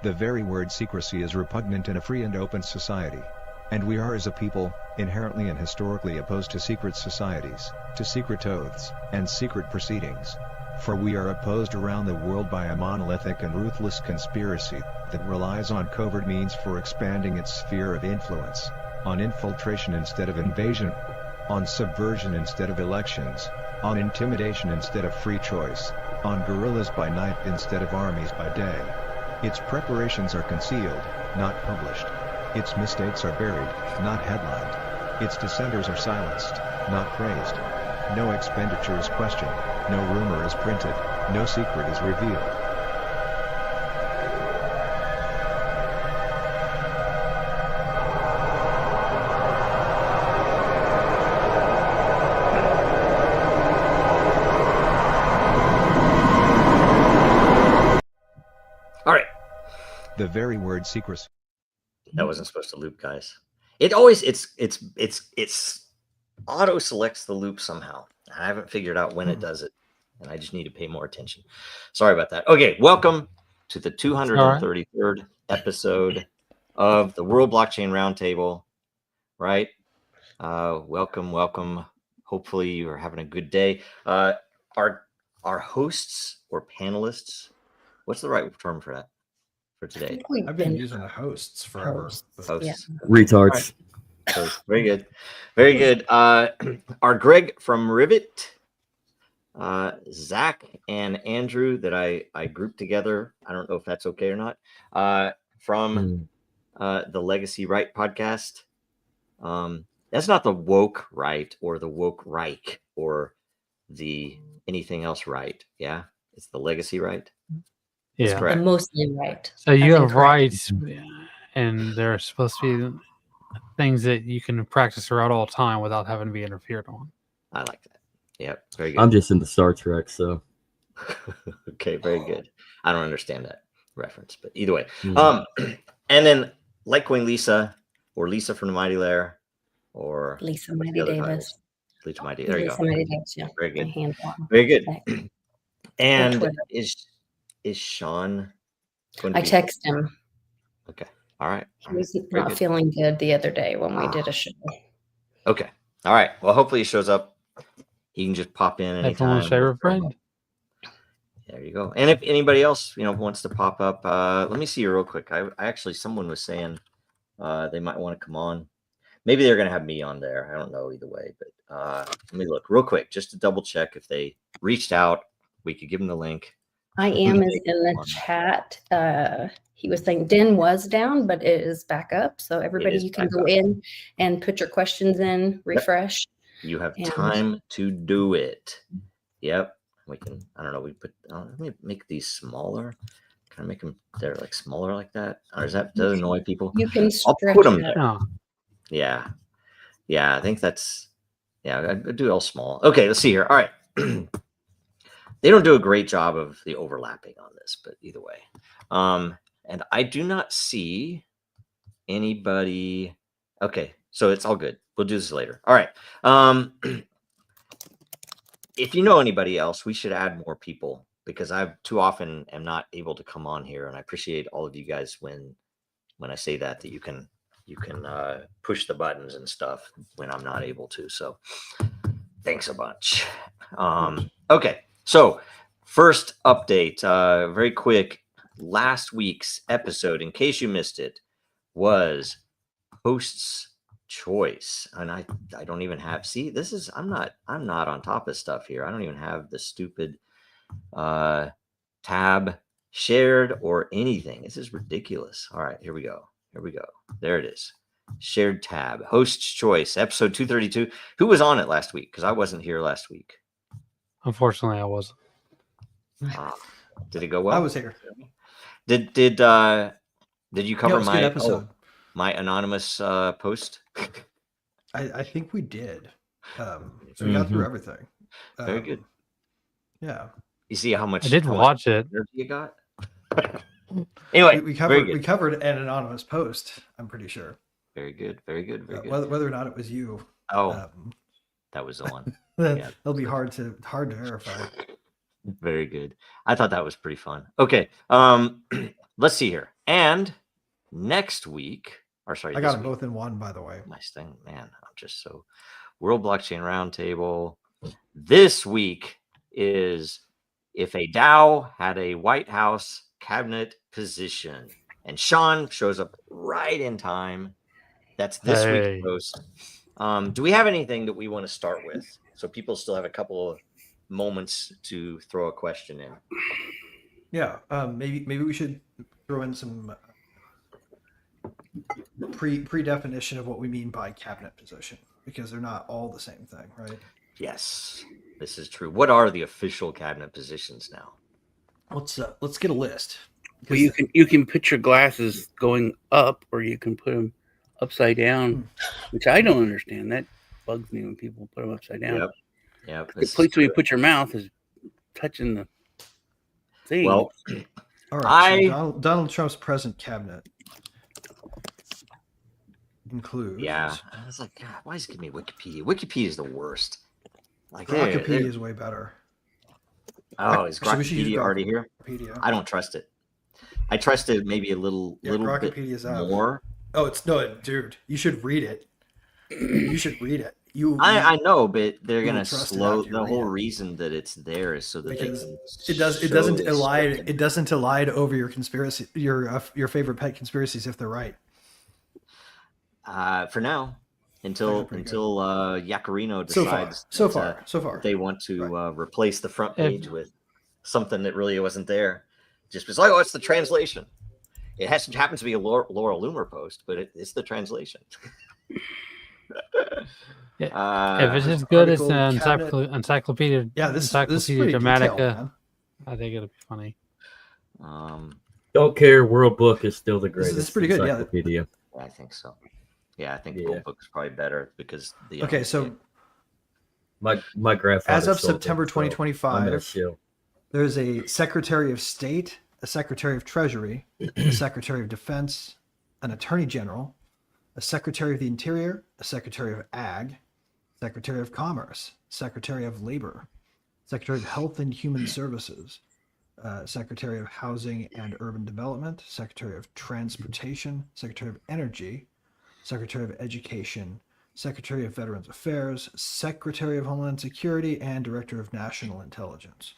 The very word secrecy is repugnant in a free and open society. And we are as a people, inherently and historically opposed to secret societies, to secret oaths, and secret proceedings. For we are opposed around the world by a monolithic and ruthless conspiracy that relies on covert means for expanding its sphere of influence, on infiltration instead of invasion, on subversion instead of elections, on intimidation instead of free choice, on guerrillas by night instead of armies by day. Its preparations are concealed, not published. Its mistakes are buried, not headlined. Its dissenters are silenced, not praised. No expenditure is questioned, no rumor is printed, no secret is revealed. All right. The very word secrecy. That wasn't supposed to loop, guys. It always it's auto selects the loop somehow. I haven't figured out when it does it, and I just need to pay more attention. Sorry about that. Okay, welcome to the 233rd episode of the World Blockchain Roundtable. Right? Welcome. Hopefully you are having a good day. Our hosts or panelists. What's the right term for that? For today, I've been using hosts forever. Hosts. Yeah. Retards. Right. Very good. Our Greg from Rivet, Zach and Andrew that I grouped together. I don't know if that's okay or not. From the Legacy Right podcast. That's not the woke right or the woke Reich or the anything else right. Yeah, it's the Legacy Right. Yeah, That's correct. I'm mostly right. so you As in have correct. rights, and there are supposed to be things that you can practice throughout all time without having to be interfered on. I like that. Yep, very good. I'm just into Star Trek, so Okay, very good. I don't understand that reference, but either way. Yeah. And then Litecoin Lisa, or Lisa from the Mighty Lair, or Lisa what's Mighty the other Davis. titles? Lisa Mighty. There you Lisa go. Mighty Davis, yeah. Very My good. hand Very good. back. And Twitter. is Sean going to I be text him. Okay. All right. He was Very not good. feeling good the other day when we did a show. Okay. All right. Well, hopefully he shows up. He can just pop in anytime. Everyone's favorite friend. There you go. And if anybody else, wants to pop up, let me see you real quick. I actually, someone was saying they might want to come on. Maybe they're going to have me on there. I don't know either way, but let me look real quick just to double check if they reached out. We could give them the link. I am in the chat. He was saying Den was down, but it is back up. So everybody, is you can back go up. in and put your questions in, refresh. You have And- time to do it. Yep. We can, I don't know, let me make these smaller. Can I make them, they're like smaller like that? Or does that annoy people? You can I'll stretch put them it. there. Oh, Yeah. Yeah, I think that's, I do it all small. Okay, let's see here. All right. They don't do a great job of the overlapping on this, but either way. And I do not see anybody. Okay, so it's all good. We'll do this later. All right. If you know anybody else, we should add more people because I too often am not able to come on here, and I appreciate all of you guys when I say that you can push the buttons and stuff when I'm not able to. So thanks a bunch. Okay. So first update, very quick. Last week's episode, in case you missed it, was host's choice. And I don't even have, see, this is, I'm not on top of stuff here. I don't even have the stupid tab shared or anything. This is ridiculous. All right, here we go. There it is. Shared tab, host's choice, episode 232. Who was on it last week? Because I wasn't here last week. unfortunately, I wasn't. Did it go well? I was here. Did you cover Yeah, it was a good episode. my anonymous post? I think we did. So we got through everything. Very good. Yeah. You see how much I did watch it. energy you got? Anyway, We very covered good. an anonymous post, I'm pretty sure. Very good. Whether or not it was you. Oh, that was the one. Yeah. It'll be hard to verify. Very good. I thought that was pretty fun. Okay. let's see here. And next week, or sorry, I this got them week, both in one, by the way. nice thing, man. I'm just so World Blockchain Roundtable. This week is if a DAO had a White House cabinet position, and Sean shows up right in time. That's this Hey. week's post. Do we have anything that we want to start with? So people still have a couple of moments to throw a question in. Yeah, maybe we should throw in some pre-definition of what we mean by cabinet position, because they're not all the same thing, right? Yes, this is true. What are the official cabinet positions now? Let's get a list. Well, you can put your glasses going up, or you can put them upside down, which I don't understand. That bugs me when people put them upside down. Yep. The place where you put your mouth is touching the thing. Well, All right. So Donald Trump's present cabinet includes. yeah. I was like, God, why is it giving me Wikipedia? Wikipedia is the worst. Like, Grokpedia is way better. Oh, is So we should use Grokpedia already here? Grokpedia. I don't trust it. I trust it maybe a little bit Grokpedia's out. more. Oh, dude. You should read it. You should read it. I know, but they're you gonna trust it slow. after you The read whole it. reason that it's there is so that Because they can it doesn't show elide this it doesn't elide over your conspiracy your favorite pet conspiracies if they're right. For now, until pretty good. Yacarino So decides far. they want to replace the front page with something that really wasn't there. Just was like, oh, it's the translation. It happens to be a Laura Loomer post, but it's the translation. If it's as good as article, the encyclopedia, Yeah, this is Encyclopedia pretty Dramatica, detailed, man. I think it'll be funny. Don't care. World Book is still the This is greatest pretty good, yeah. encyclopedia. I think so. Yeah, I think Yeah. World Book is probably better because the Okay, so My grandfather. as of sold September it, so I'm not 2025, shill. there's a Secretary of State, a Secretary of Treasury, a Secretary of Defense, an Attorney General, a Secretary of the Interior, a Secretary of Ag, Secretary of Commerce, Secretary of Labor, Secretary of Health and Human Services, Secretary of Housing and Urban Development, Secretary of Transportation, Secretary of Energy, Secretary of Education, Secretary of Veterans Affairs, Secretary of Homeland Security, and Director of National Intelligence.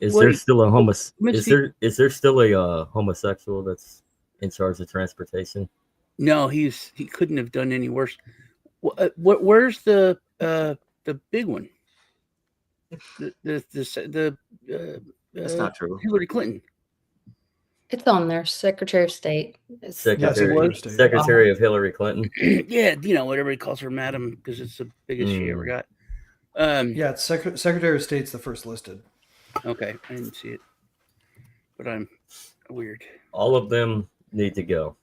Is there still a is there still a homosexual that's in charge of transportation? No, he couldn't have done any worse. Where's the big one? That's not true. Hillary Clinton. It's on there. Secretary of State. Secretary of Hillary Clinton. Yeah, what everybody calls her, Madam, because it's the biggest she ever got. Yeah, it's Secretary of State's the first listed. Okay, I didn't see it, but I'm weird. All of them need to go.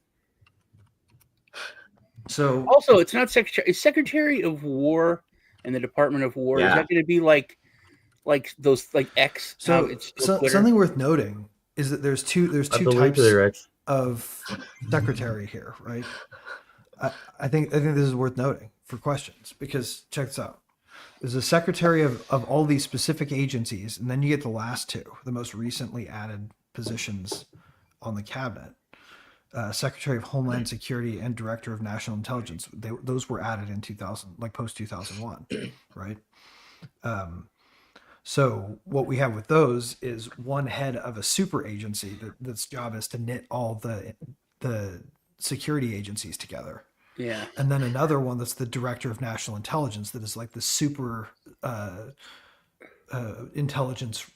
So also, it's not Secretary. It's Secretary of War and the Department of War. Yeah. Is that going to be like those X? So, it's still Twitter? something worth noting is that there's two types of secretary here, right? I think this is worth noting for questions, because check this out. There's a secretary of all these specific agencies, and then you get the last two, the most recently added positions on the cabinet. Secretary of Homeland Security and Director of National Intelligence. Those were added in 2000, like post 2001, right? So what we have with those is one head of a super agency that's job is to knit all the security agencies together. Yeah. And then another one that's the Director of National Intelligence, that is like the super intelligence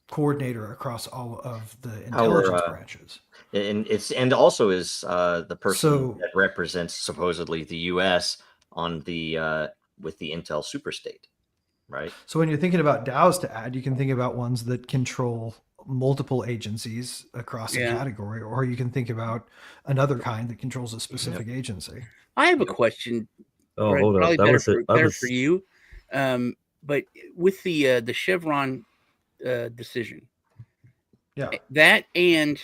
coordinator across all of the intelligence branches. And also is the person that represents supposedly the U.S. on the with the Intel superstate, right? So when you're thinking about DAOs to add, you can think about ones that control multiple agencies across a category, or you can think about another kind that controls a specific agency. I have a question. Oh, Brett, hold on. Probably better for you. But with the Chevron decision, that, and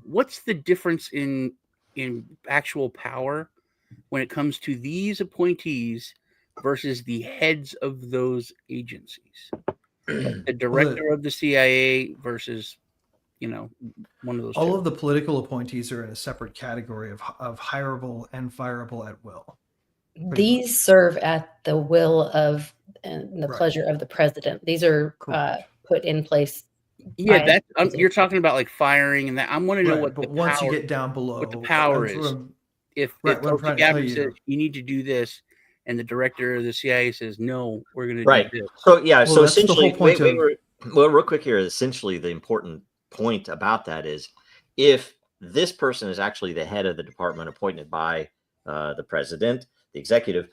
what's the difference in actual power when it comes to these appointees versus the heads of those agencies? The director of the CIA versus, one of those. All of the political appointees are in a separate category of hireable and fireable at will. These serve at the will of and the Right. pleasure of the president. These are put in place. Yeah, you're talking about like firing and that. I want to know what but the once power, you get down below, what the power is. If Tulsi Gabbard says you need to do this, and the director of the CIA says no, we're going to do this. So yeah, well, so that's essentially, the whole point well, real quick here. Essentially, the important point about that is if this person is actually the head of the department appointed by the president, the executive,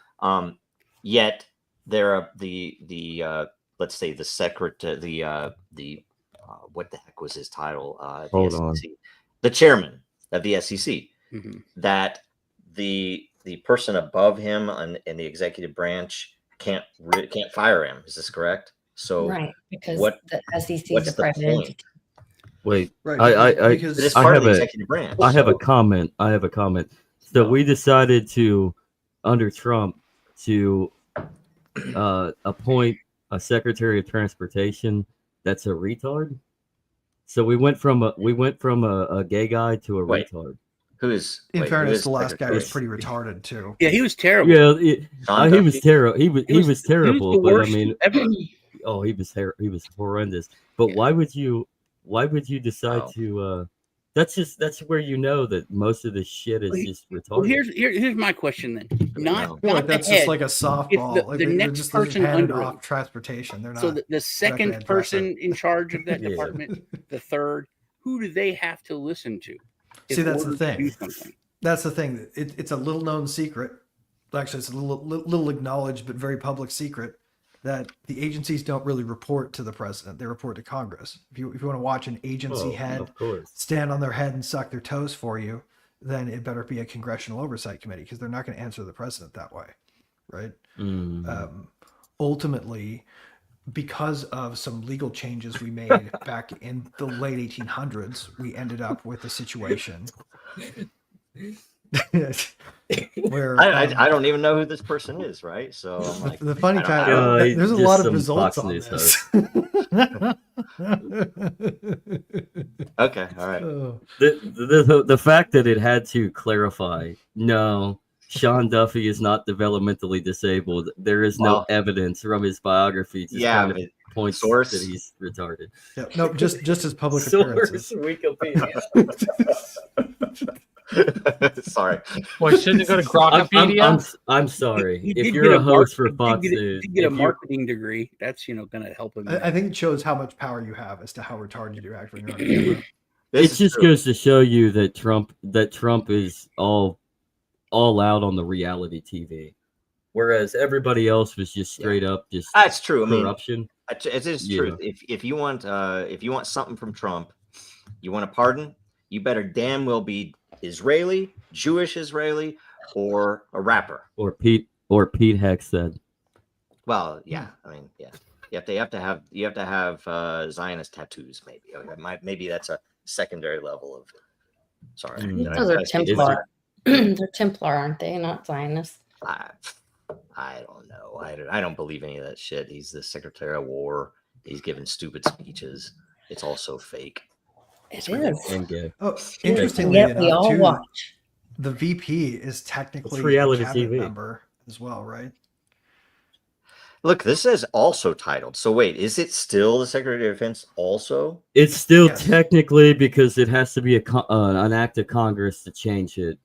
yet they're let's say the secretary, what the heck was his title? Hold on. The chairman of the SEC. Mm-hmm. That the person above him in the executive branch can't fire him. Is this correct? So right, because the SEC what's is a private entity. Wait, because it's part of the executive branch. I have a comment. So we decided to, under Trump, to appoint a Secretary of Transportation that's a retard. So we went from a gay guy to a retard. In fairness, the last guy was pretty retarded too. Yeah, he was terrible. Yeah, he was terrible. He was terrible. He was the but I mean, ever. Oh, he was horrendous. But why would you decide to? That's where you know that most of the shit is just retarded. Well, here's my question then. Not that's the head, just like a softball. The next person under off transportation. They're not. So the second person in charge of that department, the third, who do they have to listen to? See, that's the thing. That's the thing. It's a little known secret. Actually, it's a little acknowledged but very public secret that the agencies don't really report to the president. They report to Congress. If you want to watch an agency head stand on their head and suck their toes for you, then it better be a congressional oversight committee because they're not going to answer the president that way, right? Ultimately, because of some legal changes we made back in the late 1800s, we ended up with a situation where I don't even know who this person is, right? So the funny kind, there's a lot of results on this. Okay, all right. The fact that it had to clarify, no, Sean Duffy is not developmentally disabled. There is no evidence from his biography to kind of points that he's retarded. Yeah, no, just his public appearances. Wikipedia. Sorry. Well, shouldn't it go to Grokpedia? I'm sorry. If you're a host for Fox News, get a marketing degree, that's going to help him. I think it shows how much power you have as to how retarded you act when you're on camera. It just goes to show you that Trump is all out on the reality TV, whereas everybody else was just straight up just that's true. corruption. I mean, it is true. If you want something from Trump, you want a pardon, you better damn well be Israeli, Jewish Israeli, or a rapper. Or Pete Hegseth. Well, yeah. I mean, yeah. You have to have Zionist tattoos, maybe. Maybe that's a secondary level of. Sorry, those are Templar. They're Templar, aren't they? Not Zionists. I don't know. I don't believe any of that shit. He's the Secretary of War. He's giving stupid speeches. It's all so fake. It is. Oh, interestingly enough, we all watch. The VP is technically reality a cabinet TV member as well, right? Look, this is also titled. So wait, is it still the Secretary of Defense also? It's still technically because it has to be an act of Congress to change it,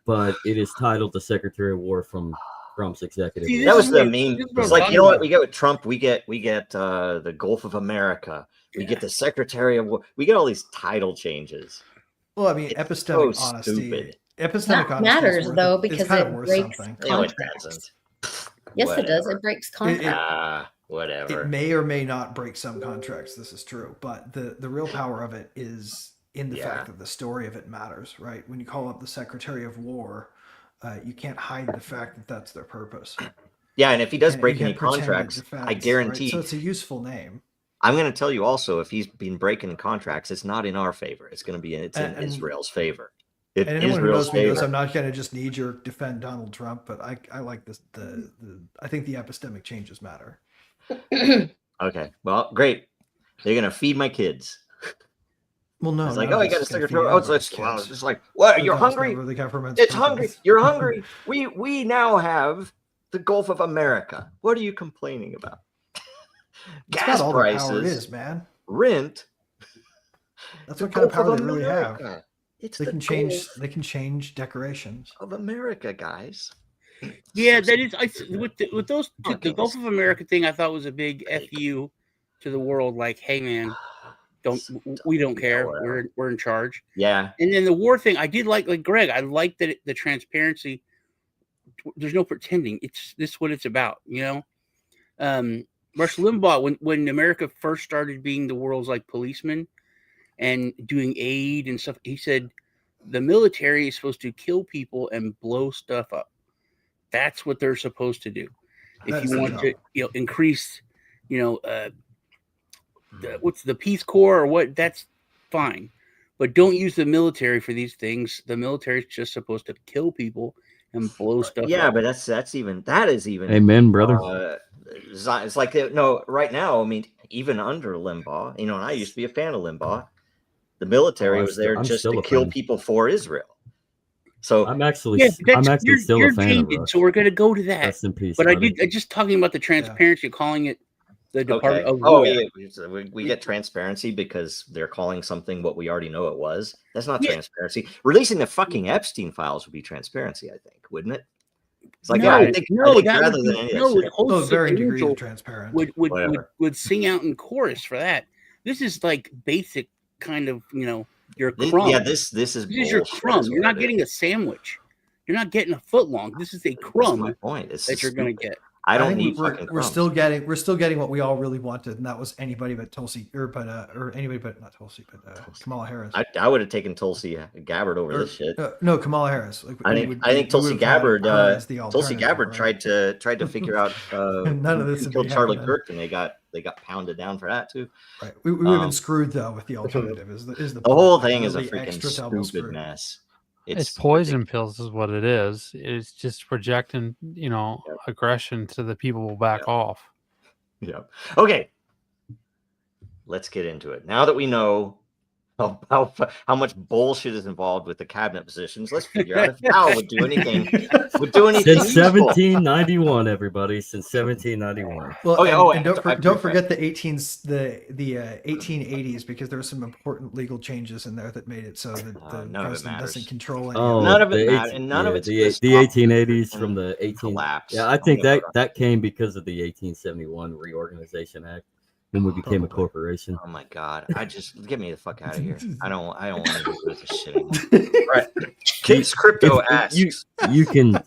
but it is titled the Secretary of War from Trump's executive. See, that was the meme. It's like, you know what we get with Trump? We get the Gulf of America. We get the Secretary of War. We get all these title changes. Well, I mean, epistemic honesty. Stupid. Epistemic honesty matters though because it breaks contracts. No, it doesn't. Yes, it does. It breaks contracts. Whatever. It may or may not break some contracts. This is true, but the real power of it is in the fact that the story of it matters, right? When you call up the Secretary of War, you can't hide the fact that that's their purpose. Yeah, and if he does break any contracts, I guarantee. Right? So it's a useful name. I'm going to tell you also, if he's been breaking contracts, it's not in our favor. It's going to be in Israel's favor. And anyone who knows me knows I'm not going to just knee-jerk defend Donald Trump, but I like this. I think the epistemic changes matter. Okay, well, great. They're going to feed my kids. Well, no, It's like, now oh, I it's got a just gonna secretary. feed Oh, it's everybody's well, kids. it's just like, what? But You're that was hungry? never the government's It's purpose. hungry. You're hungry. We now have the Gulf of America. What are you complaining about? It's Gas about all the power it prices, is, man. rent. That's the what kind of Gulf power they really have. America. It's They the can change. Gulf They can change decorations. of America, guys. Yeah, So that is. With those two, the Gulf ridiculous. of America thing, I thought was a big fu to the world. Like, hey, man, we don't care. whatever. We're in charge. Yeah. And then the war thing, I did like Greg. I like that the transparency. There's no pretending. This is what it's about, you know. Rush Limbaugh, when America first started being the world's like policeman and doing aid and stuff, he said the military is supposed to kill people and blow stuff up. That's what they're supposed to do. If you want to, increase, what's the Peace Corps or what? That's fine, but don't use the military for these things. The military is just supposed to kill people and blow stuff up. Yeah, but that is even. Amen, brother. It's like right now. I mean, even under Limbaugh, and I used to be a fan of Limbaugh. The military was there just to kill people for Israel. So I'm actually still a fan of Rush. So we're going to go to that. Rest in peace, but buddy. I just talking about the transparency, calling it the Department of War. Oh yeah, we get transparency because they're calling something what we already know it was. That's not transparency. Releasing the fucking Epstein files would be transparency, I think, wouldn't it? It's like I think rather than any of that shit. Varying degrees of transparency would sing out in chorus for that. This is like basic kind of your crumb. Yeah, this is your crumb. You're not getting a sandwich. You're not getting a foot long. This is a crumb. That's my point. That you're going to get. I don't need we're still getting what we all really wanted, and that was anybody but Tulsi, or anybody but not Tulsi, but Kamala Harris. I would have taken Tulsi Gabbard over this shit. No, Kamala Harris. I think Tulsi Gabbard. Tulsi Gabbard tried to figure out none of this killed Charlie Kirk, and they got pounded down for that too. Right. We would have been screwed though with the alternative. The whole thing is a freaking stupid mess. It's poison pills is what it is. It's just projecting, aggression to the people back off. Yeah. Okay. Let's get into it. Now that we know how much bullshit is involved with the cabinet positions, let's figure out if DAO would do anything. Since 1791, everybody. Since 1791. Well, and don't forget the 1880s, because there were some important legal changes in there that made it so that the president doesn't control any. None of it matters, and none of it's the 1880s from the 18. Yeah, I think that came because of the 1871 Reorganization Act. When we became a corporation. Oh my god! Get me the fuck out of here. I don't want to do this shit anymore. Right. Kids Crypto asks. You can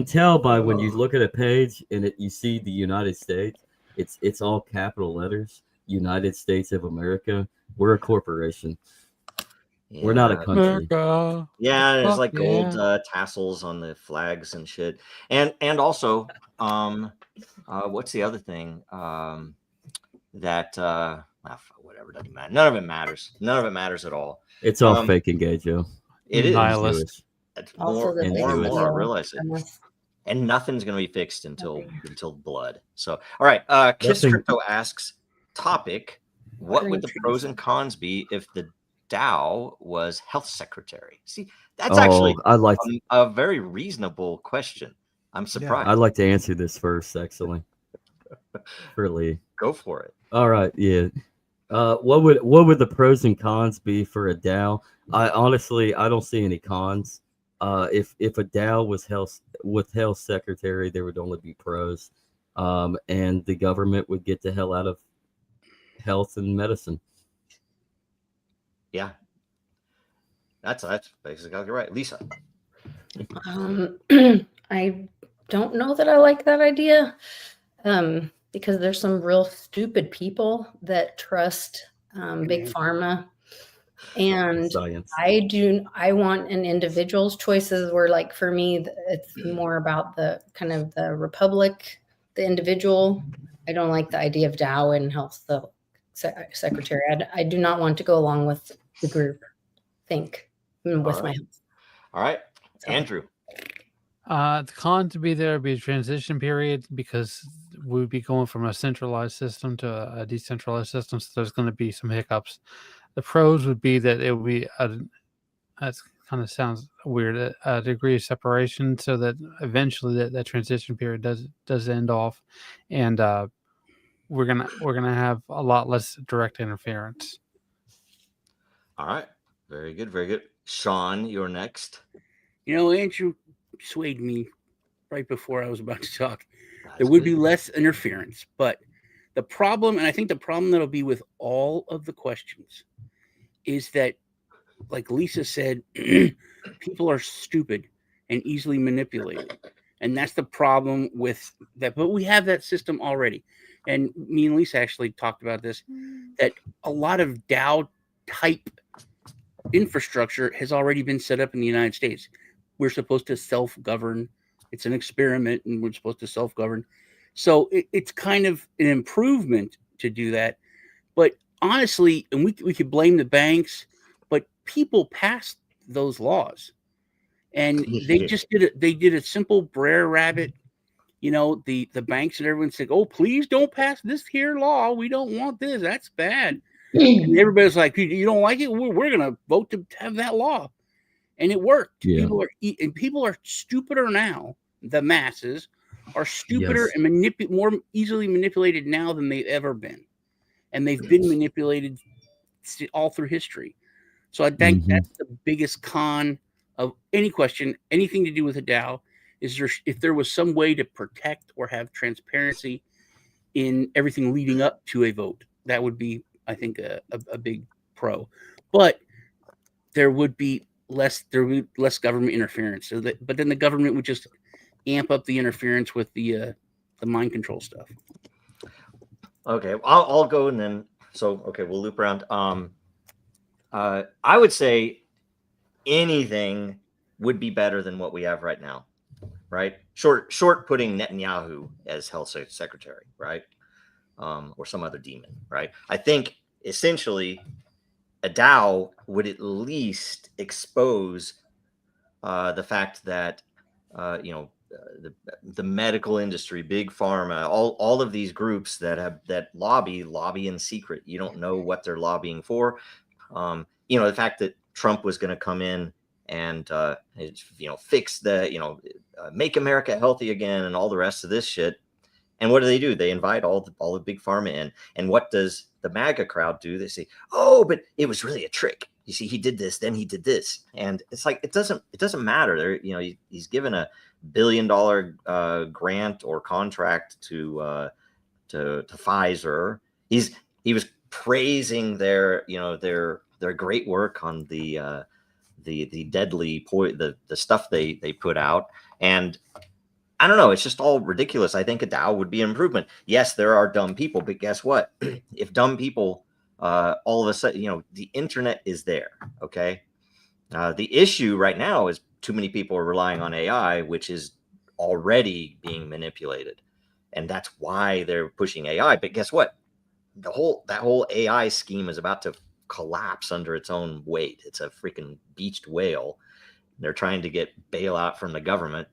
tell by when you look at a page and you see the United States. It's all capital letters. United States of America. We're a corporation. Yeah. We're not a country. America. Yeah, there's like gold tassels on the flags and shit. And also, what's the other thing? That whatever, doesn't matter. None of it matters at all. It's all fake and gay, Joe. It is. Nihilist. It's more and more. I realize it. And nothing's going to be fixed until blood. So, all right. Kiss Crypto asks, topic: what would the pros and cons be if the DAO was health secretary? See, that's actually a very reasonable question. I'm surprised. I'd like to answer this first, actually. Really, go for it. All right, yeah. What would the pros and cons be for a DAO? I don't see any cons. If a DAO was health secretary, there would only be pros, and the government would get the hell out of health and medicine. Yeah, that's basically right, Lisa. I don't know that I like that idea. Because there's some real stupid people that trust big pharma, and science. I want an individual's choices where, like, for me, it's more about the kind of the republic, the individual. I don't like the idea of DAO and health secretary. I do not want to go along with the group think with my health. All right, Andrew. The con to be there would be a transition period, because we'd be going from a centralized system to a decentralized system. So there's going to be some hiccups. The pros would be that it would be that kind of sounds weird, a degree of separation, so that eventually that transition period does end off, and we're gonna have a lot less direct interference. All right, very good, very good. Sean, you're next. Andrew swayed me right before I was about to talk. There would be less interference, but the problem, and I think the problem that'll be with all of the questions, is that, like Lisa said, people are stupid and easily manipulated. And that's the problem with that. But we have that system already. And me and Lisa actually talked about this, that a lot of DAO type infrastructure has already been set up in the United States. We're supposed to self-govern. It's an experiment, and we're supposed to self-govern. So it's kind of an improvement to do that. But honestly, and we could blame the banks, but people passed those laws, and they just did it. They did a simple Brer Rabbit. The banks and everyone said, "Oh, please don't pass this here law. We don't want this. That's bad." And everybody's like, "You don't like it? We're gonna vote to have that law," and it worked. Yeah. People are stupider now. The masses are stupider and more easily manipulated now than they've ever been, and they've been manipulated all through history. So I think that's the biggest con of any question, anything to do with a DAO, is if there was some way to protect or have transparency in everything leading up to a vote, that would be, I think, a big pro. But there would be less government interference. But then the government would just amp up the interference with the mind control stuff. Okay, I'll go, and then we'll loop around. I would say anything would be better than what we have right now, right? Short putting Netanyahu as health secretary, right? Or some other demon, right? I think essentially a DAO would at least expose the fact that the medical industry, big pharma, all of these groups that lobby in secret. You don't know what they're lobbying for. The fact that Trump was going to come in and fix the make America healthy again and all the rest of this shit. And what do? They invite all the big pharma in. And what does the MAGA crowd do? They say, "Oh, but it was really a trick. You see, he did this, then he did this." And it's like, it doesn't matter. He's given $1 billion grant or contract to Pfizer. He was praising their great work on the deadly the stuff they put out. And I don't know, it's just all ridiculous. I think a DAO would be an improvement. Yes, there are dumb people, but guess what? If dumb people all of a sudden, the internet is there. Okay. The issue right now is too many people are relying on AI, which is already being manipulated. And that's why they're pushing AI. But guess what? That whole AI scheme is about to collapse under its own weight. It's a freaking beached whale. They're trying to get bailout from the government,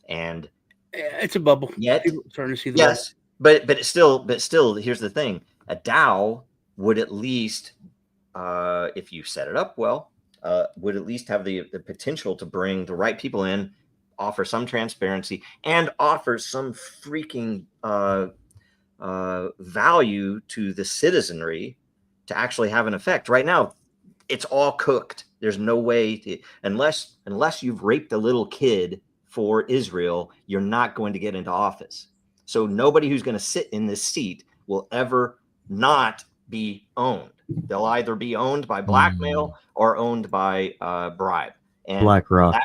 and it's a bubble. Yet, people are starting to see the yes, bubble. But still, here's the thing: a DAO would at least, if you set it up well, would at least have the potential to bring the right people in, offer some transparency, and offer some freaking value to the citizenry to actually have an effect. Right now, it's all cooked. There's no way unless you've raped a little kid for Israel, you're not going to get into office. So nobody who's going to sit in this seat will ever not be owned. They'll either be owned by blackmail or owned by bribe. And BlackRock.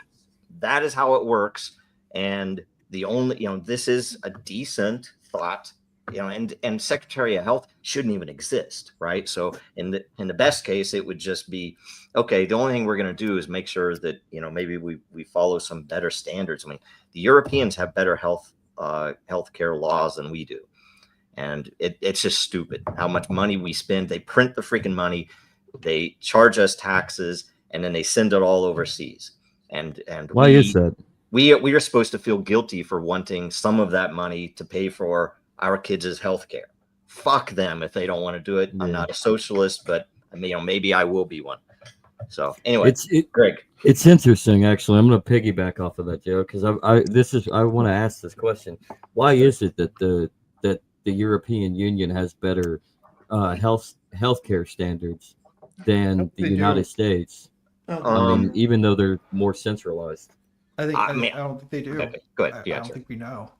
That is how it works. And the only, this is a decent thought, and Secretary of Health shouldn't even exist, right? So in the best case, it would just be, okay, the only thing we're going to do is make sure that, maybe we follow some better standards. I mean, the Europeans have better healthcare laws than we do. And it's just stupid how much money we spend. They print the freaking money, they charge us taxes, and then they send it all overseas. And why is that? We are supposed to feel guilty for wanting some of that money to pay for our kids' health care. Fuck them if they don't want to do it. I'm not a socialist, but I mean, maybe I will be one. So anyway, Greg, it's interesting actually. I'm going to piggyback off of that, Joe, because I want to ask this question: why is it that the European Union has better healthcare standards than the United States? I mean, even though they're more centralized. I don't think they do. Okay, go ahead. I don't think we know.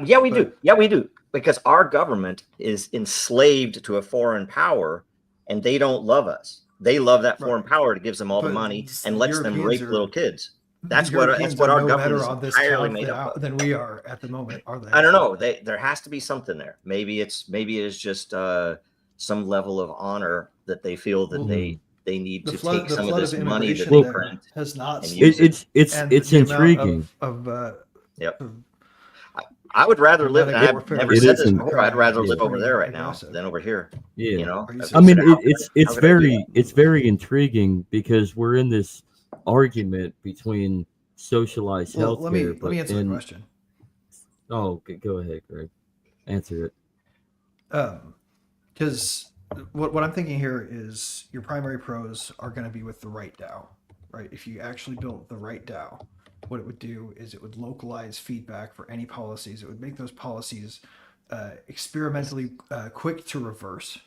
Yeah, we do. Yeah, we do. Because our government is enslaved to a foreign power, and they don't love us. They love that foreign power that gives them all the money and lets them rape little kids. That's what our government is entirely made up of. Than we are at the moment, are they? I don't know. There has to be something there. Maybe it is just some level of honor that they feel that they need to take some of this money that they print. Has not. It's intriguing. I would rather live. I've never said this before. I'd rather live over there right now than over here. Yeah, you know. I mean, it's very intriguing because we're in this argument between socialized healthcare. Let me answer the question. Oh, go ahead, Greg. Answer it. Because what I'm thinking here is your primary pros are going to be with the right DAO, right? If you actually built the right DAO, what it would do is it would localize feedback for any policies. It would make those policies experimentally quick to reverse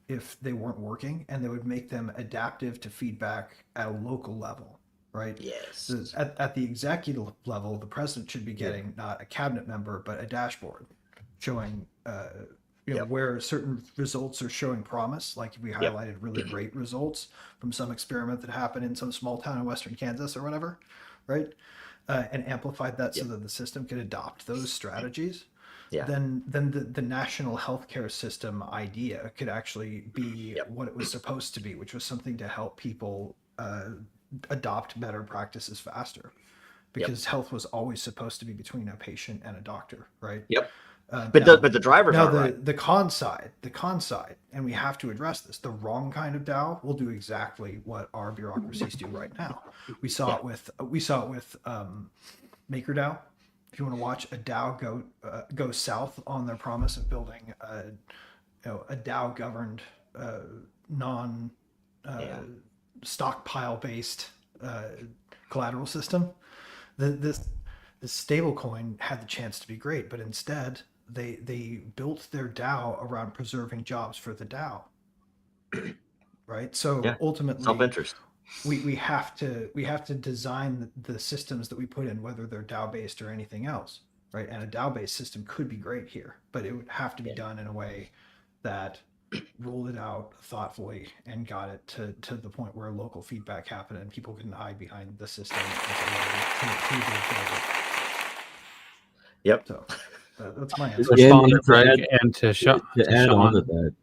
if they weren't working, and they would make them adaptive to feedback at a local level, right? Yes. So at the executive level, the president should be getting not a cabinet member, but a dashboard showing where certain results are showing promise. Like we highlighted really great results from some experiment that happened in some small town in Western Kansas or whatever, right? And amplified that so that the system could adopt those strategies. Yeah. Then the national healthcare system idea could actually be what it was supposed to be, which was something to help people adopt better practices faster, because health was always supposed to be between a patient and a doctor, right? Yep. But the drivers now are the con side, and we have to address this. The wrong kind of DAO will do exactly what our bureaucracies do right now. We saw it with MakerDAO. If you want to watch a DAO go south on their promise of building a DAO governed non stockpile based collateral system, this stablecoin had the chance to be great, but instead they built their DAO around preserving jobs for the DAO, right? So ultimately, self-interest. We have to design the systems that we put in, whether they're DAO based or anything else, right? And a DAO based system could be great here, but it would have to be done in a way that rolled it out thoughtfully and got it to the point where local feedback happened and people can hide behind the system. Yep. So that's my answer. Respond to Greg and to add on to that.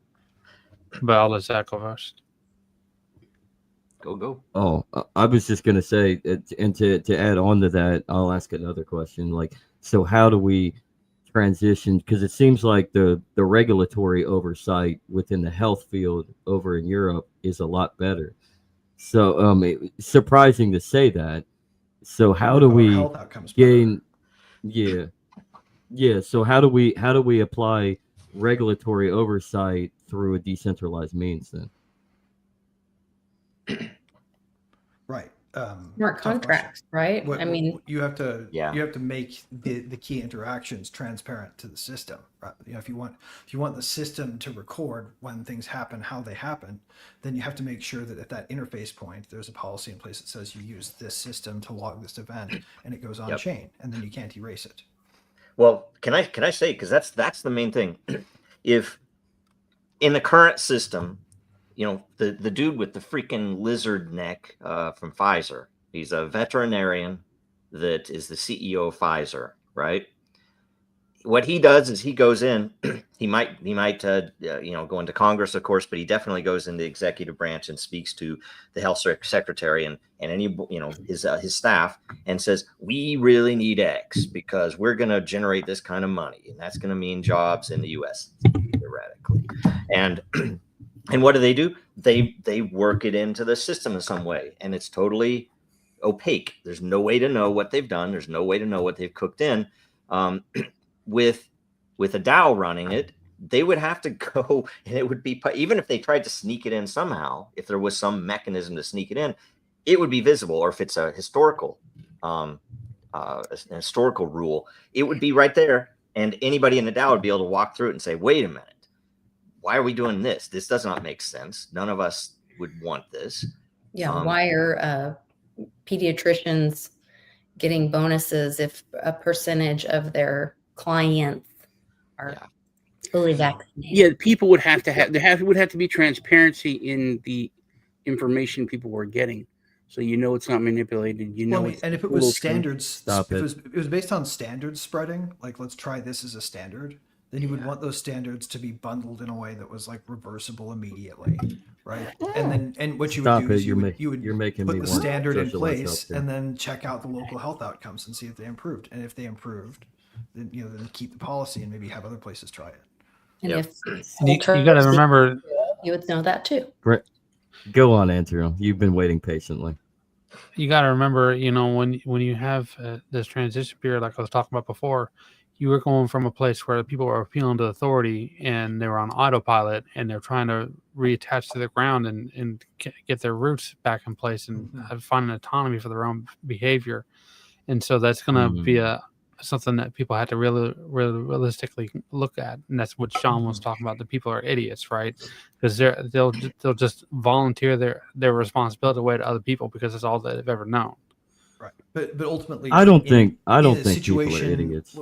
But I'll let Zach go first. Go. Oh, I was just gonna say, and to add on to that, I'll ask another question. Like, so how do we transition? Because it seems like the regulatory oversight within the health field over in Europe is a lot better. So, it's surprising to say that. So how do we gain? Yeah. So how do we apply regulatory oversight through a decentralized means then? Right. Smart contracts, right? I mean, you have to make the key interactions transparent to the system. Right? You know, if you want the system to record when things happen, how they happen, then you have to make sure that at that interface point, there's a policy in place that says you use this system to log this event, and it goes on chain, and then you can't erase it. Well, can I say, because that's the main thing. If in the current system, you know, the dude with the freaking lizard neck from Pfizer, he's a veterinarian that is the CEO of Pfizer, right? What he does is he goes in, he might go into Congress, of course, but he definitely goes in the executive branch and speaks to the health secretary and any, his staff, and says, we really need X because we're going to generate this kind of money, and that's going to mean jobs in the U.S. theoretically. And what do? They work it into the system in some way, and it's totally opaque. There's no way to know what they've done. There's no way to know what they've cooked in. With a DAO running it, they would have to go, and it would be, even if they tried to sneak it in somehow, if there was some mechanism to sneak it in, it would be visible. Or if it's a historical rule, it would be right there, and anybody in the DAO would be able to walk through it and say, wait a minute, why are we doing this? This does not make sense. None of us would want this. Yeah, why are pediatricians getting bonuses if a percentage of their clients are fully vaccinated? Yeah, people would have to have would have to be transparency in the information people were getting, so it's not manipulated. And if it was standards, Stop if it. it was based on standards spreading, like let's try this as a standard, then you would want those standards to be bundled in a way that was like reversible immediately, right? And what you would do is you would you're making put me the want standard in socialized place healthcare. and then check out the local health outcomes and see if they improved. And if they improved, then then keep the policy and maybe have other places try it. And Yep. if You got to remember, you would know that too. Great. Go on, Andrew. You've been waiting patiently. you got to remember, when you have this transition period, like I was talking about before, you were going from a place where people were appealing to authority and they were on autopilot and they're trying to reattach to the ground and get their roots back in place and find an autonomy for their own behavior. And so that's going to be something that people have to really realistically look at. And that's what Sean was talking about. The people are idiots, right? Because they'll just volunteer their responsibility away to other people because it's all that they've ever known. Right, but ultimately, I don't think people are idiots.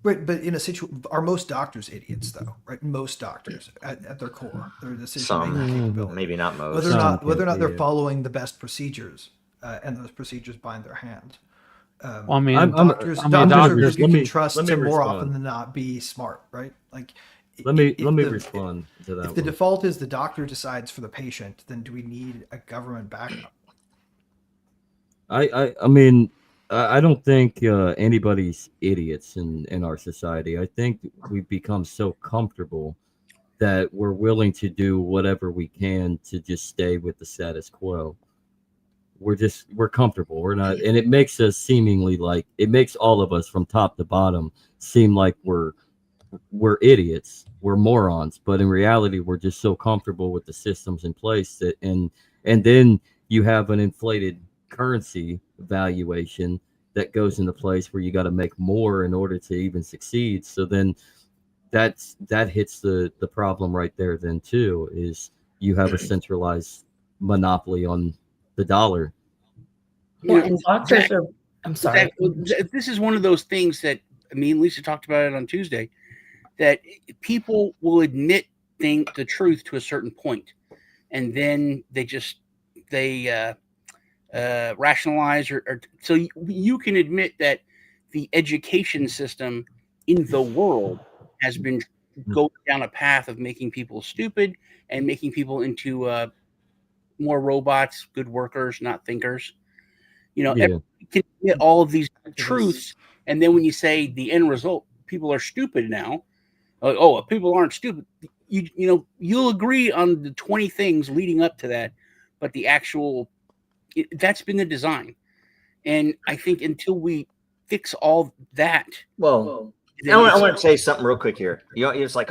Right, but in a situation, are most doctors idiots though? Right, most doctors at their core, their decision-making capability. Maybe not most. Whether or not they're following the best procedures, and those procedures bind their hand. Well, I mean, doctors you can trust to more often than not be smart, right? Like, let me respond to that. If the default is the doctor decides for the patient, then do we need a government backup? I mean, I don't think anybody's idiots in our society. I think we've become so comfortable that we're willing to do whatever we can to just stay with the status quo. We're comfortable. We're not, and it makes us seemingly like, it makes all of us from top to bottom seem like we're idiots, we're morons, but in reality we're just so comfortable with the systems in place that and then you have an inflated currency valuation that goes into place where you got to make more in order to even succeed. So then that hits the problem right there then too, is you have a centralized monopoly on the dollar. Well, and doctors are, I'm sorry. This is one of those things that me and Lisa talked about it on Tuesday, that people will admit the truth to a certain point, and then they rationalize or so you can admit that the education system in the world has been going down a path of making people stupid and making people into more robots, good workers, not thinkers. Everybody can admit all of these truths, and then when you say the end result, people are stupid now. Oh, people aren't stupid. You'll agree on the 20 things leading up to that, but the actual that's been the design. And I think until we fix all that, well, I want to say something real quick here. It's like,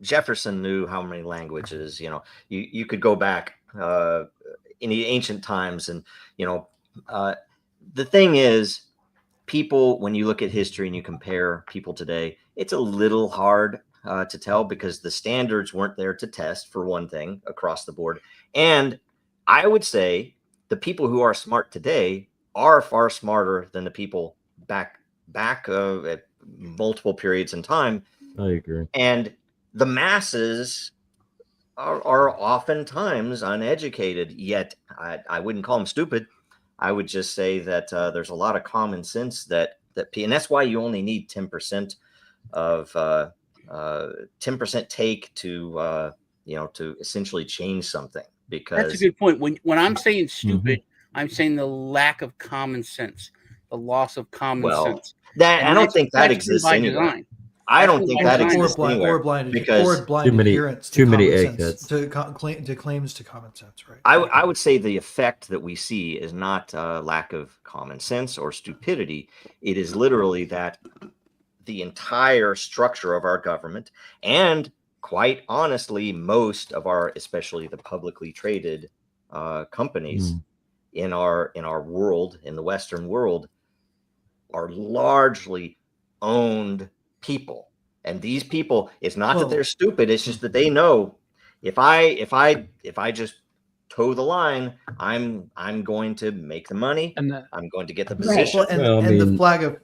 Jefferson knew how many languages. You could go back in the ancient times, and the thing is, people, when you look at history and you compare people today, it's a little hard to tell because the standards weren't there to test, for one thing, across the board. And I would say the people who are smart today are far smarter than the people back at multiple periods in time. I agree. And the masses are oftentimes uneducated, yet I wouldn't call them stupid. I would just say that there's a lot of common sense and that's why you only need 10% of 10% take to essentially change something. Because that's a good point. When I'm saying stupid, I'm saying the lack of common sense, the loss of common sense. I don't think that exists anywhere. Design. I don't think that exists anywhere. Or blind adherence too many eggheads to claims to common sense, right? I would say the effect that we see is not lack of common sense or stupidity. It is literally that the entire structure of our government, and quite honestly, most of our, especially the publicly traded companies in our world, in the Western world, are largely owned people. And these people, it's not that they're stupid, it's just that they know if I just toe the line, I'm going to make the money, and I'm going to get the position. Well, and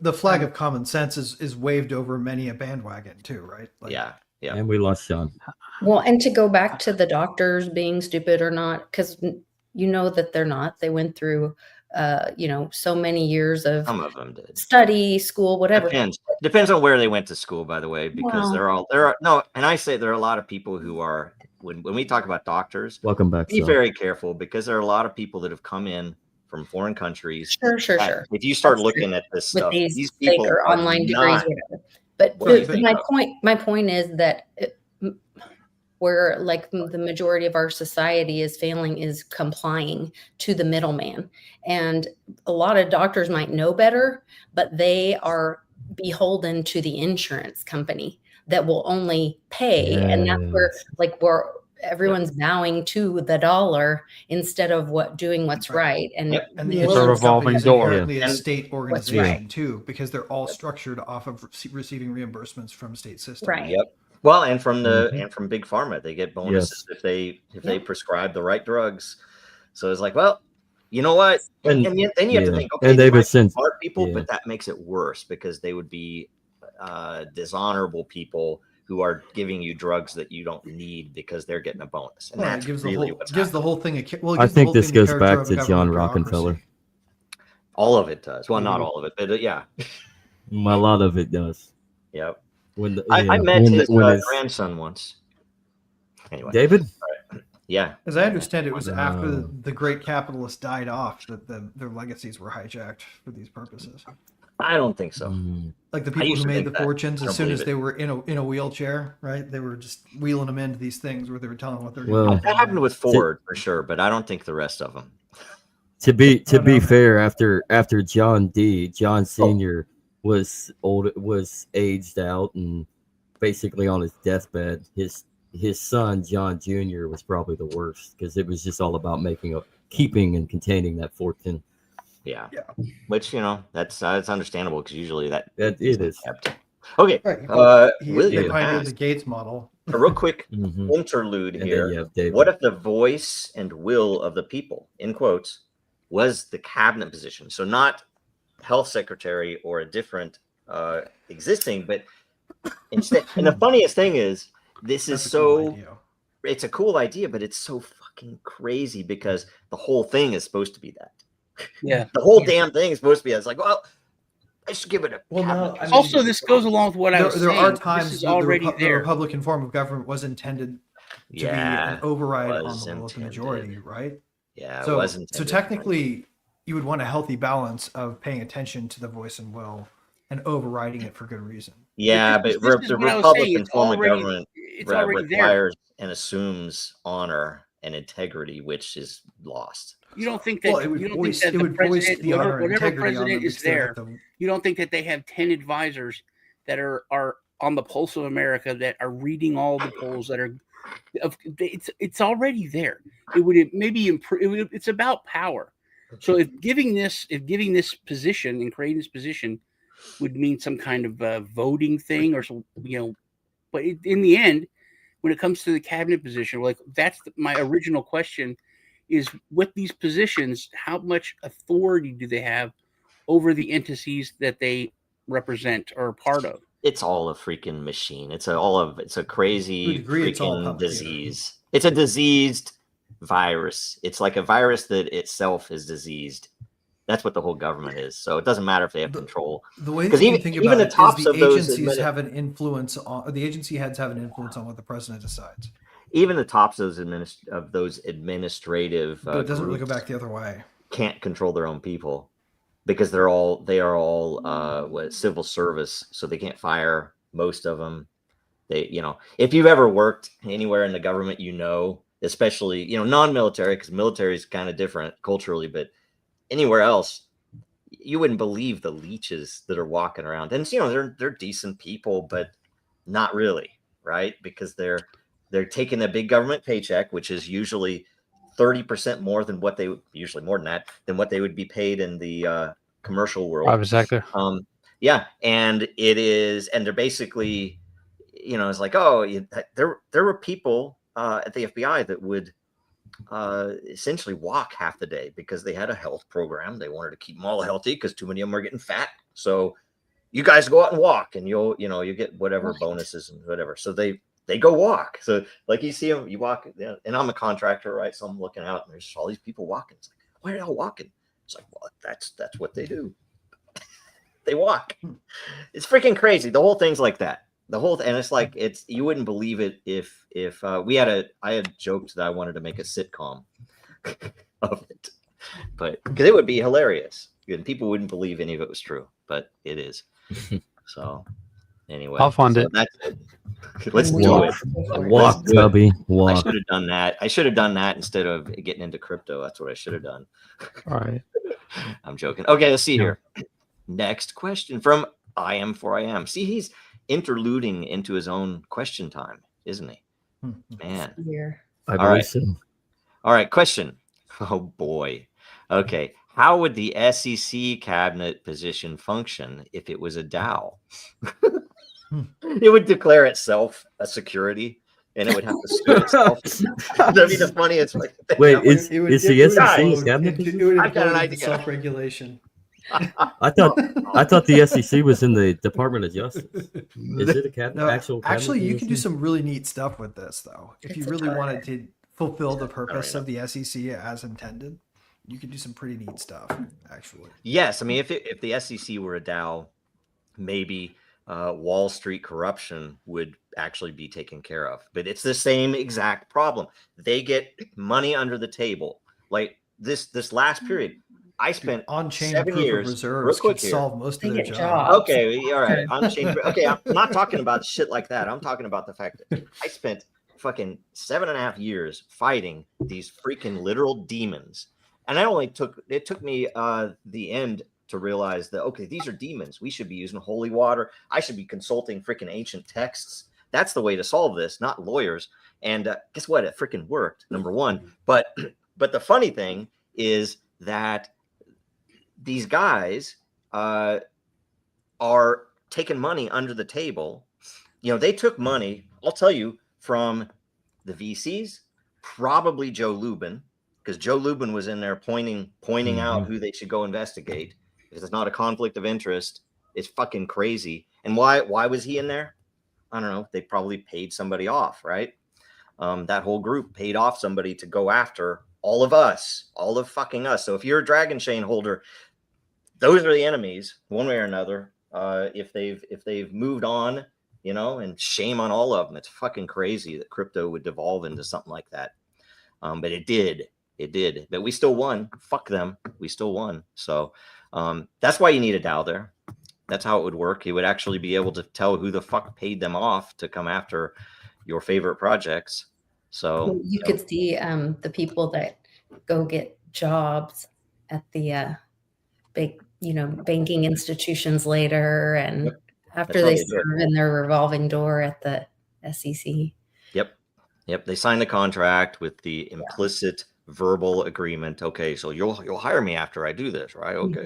the flag of common sense is waved over many a bandwagon too, right? Like, yeah. And we lost Sean. Well, and to go back to the doctors being stupid or not, because you know that they're not. They went through so many years of some of them did study, school, whatever. Depends on where they went to school, by the way, because there are and I say there are a lot of people who are, when we talk about doctors, welcome back, be very careful, because there are a lot of people that have come in from foreign countries. Sure. If you start looking at this stuff, these people are online degrees, whatever. But my point is that where like the majority of our society is failing is complying to the middleman. And a lot of doctors might know better, but they are beholden to the insurance company that will only pay. Yes. And that's where everyone's bowing to the dollar instead of doing what's right. And the it's a revolving door. A state organization too, because they're all structured off of receiving reimbursements from state systems. Right. Yep. Well, and from and from big pharma, they get bonuses if they prescribe the right drugs. So it's like, well, you know what? And then you have to think, okay, and they've been smart people, but that makes it worse, because they would be dishonorable people who are giving you drugs that you don't need because they're getting a bonus. And that's really what's happening. The whole thing. I think this goes back to John Rockefeller. All of it does. Well, not all of it, but yeah. A lot of it does. Yep. I met his grandson once. Anyway, David? Yeah. As I understand it, was after the great capitalists died off that their legacies were hijacked for these purposes. I don't think so. Like the people who made the fortunes, as soon as they were in a wheelchair, right? They were just wheeling them into these things where they were telling them what they're going to do. That happened with Ford for sure, but I don't think the rest of them. To be fair, after John Sr. was aged out and basically on his deathbed, his son John Jr. was probably the worst, because it was just all about keeping and containing that fortune. Yeah. Which that's understandable, because usually that it is kept. Okay. Right. He pioneered the Gates model. A real quick interlude here. What if the voice and will of the people, in quotes, was the cabinet position? So not health secretary or a different existing, but instead. And the funniest thing is, it's a cool idea, but it's so fucking crazy, because the whole thing is supposed to be that. Yeah, the whole damn thing is supposed to be. It's like, well, I should give it a. Also, this goes along with what I was saying. There are times already the Republican form of government was intended to be an override on the will of the majority, right? Yeah, so technically, you would want a healthy balance of paying attention to the voice and will and overriding it for good reason. Yeah, but the Republican form of government requires and assumes honor and integrity, which is lost. You don't think that you don't think that the president, whatever president is there, you don't think that they have 10 advisors that are on the pulse of America, that are reading all the polls, that are it's already there. It would maybe improve. It's about power. So if giving this position and creating this position would mean some kind of voting thing, or so, but in the end, when it comes to the cabinet position, that's my original question. Is with these positions, how much authority do they have over the entities that they represent or are part of? It's all a freaking machine. It's a crazy freaking disease. It's a diseased virus. It's like a virus that itself is diseased. That's what the whole government is. So it doesn't matter if they have control. The way that you think about it is the agencies have an influence on the agency heads have an influence on what the president decides. Even the tops of those administrative but it doesn't really go back the other way. Can't control their own people, because they are all civil service, so they can't fire most of them. If you've ever worked anywhere in the government, especially non-military, because military is kind of different culturally, but anywhere else, you wouldn't believe the leeches that are walking around, and they're decent people, but not really, right? Because they're taking a big government paycheck, which is usually 30% more than what they usually more than what they would be paid in the commercial world. Private sector. Yeah, and they're basically, it's like, there were people at the FBI that would essentially walk half the day because they had a health program. They wanted to keep them all healthy because too many of them are getting fat. So you guys go out and walk, and you get whatever bonuses and whatever. So they go walk. So like you see them, you walk, and I'm a contractor, right? So I'm looking out, and there's all these people walking. It's like, why are they all walking? It's like, well, that's what they do. They walk. It's freaking crazy. The whole thing's like that. And it's like, you wouldn't believe it if I had joked that I wanted to make a sitcom of it, but because it would be hilarious and people wouldn't believe any of it was true, but it is. So anyway, I'll fund it. That's it. Let's do it. Walk, Tubby. I Walk. should have done that. I should have done that instead of getting into crypto. That's what I should have done. All right. I'm joking. Okay, let's see here. Next question from I am. See, he's interluding into his own question time, isn't he? Man. I believe so. All right, question. Oh boy. Okay. How would the SEC cabinet position function if it was a DAO? It would declare itself a security, and it would have to sue itself. That'd be the funniest. Wait, is the SEC cabinet? I've got an idea. Self-regulation. I thought the SEC was in the Department of Justice. Is it a cabinet? No, actual cabinet actually, you can do position? some really neat stuff with this, though. If you really wanted to fulfill the purpose know. of the SEC as intended, you could do some pretty neat stuff, actually. Yes, I mean, if the SEC were a DAO, maybe Wall Street corruption would actually be taken care of. But it's the same exact problem. They get money under the table. Like this last period, I spent on-chain 7 proof years. of reserves Real quick could here. solve most of They their get jobs. jobs. Okay, all right. On-chain. Okay, I'm not talking about shit like that. I'm talking about the fact that I spent fucking 7.5 years fighting these freaking literal demons, and it took me the end to realize that, okay, these are demons. We should be using holy water. I should be consulting freaking ancient texts. That's the way to solve this, not lawyers. And guess what? It freaking worked. Number one. But the funny thing is that these guys are taking money under the table. They took money, I'll tell you, from the VCs, probably Joe Lubin, because Joe Lubin was in there pointing out who they should go investigate. Because it's not a conflict of interest. It's fucking crazy. And why was he in there? I don't know. They probably paid somebody off, right? That whole group paid off somebody to go after all of us, all of fucking us. So if you're a Dragon Chain holder, those are the enemies, one way or another. If they've moved on, and shame on all of them. It's fucking crazy that crypto would devolve into something like that. But it did. But we still won. Fuck them. We still won. So that's why you need a DAO there. That's how it would work. You would actually be able to tell who the fuck paid them off to come after your favorite projects. So you could see the people that go get jobs at the big, banking institutions later, and after they serve in their revolving door at the SEC. Yep. They signed the contract with the implicit verbal agreement. Okay, so you'll hire me after I do this, right? Okay.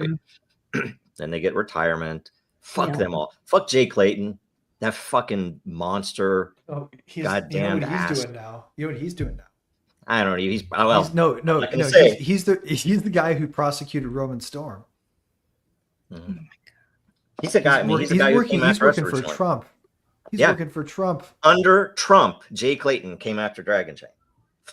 Mm-hmm. Then they get retirement. Fuck them all. Fuck Jay Clayton, that fucking monster. Oh, goddamn ass. He's doing now. You know what he's doing now? I don't know. He's the guy who prosecuted Roman Storm. Mm-hmm. He's a guy. He's working for Trump. He's working for Trump. Under Trump, Jay Clayton came after Dragon Chain.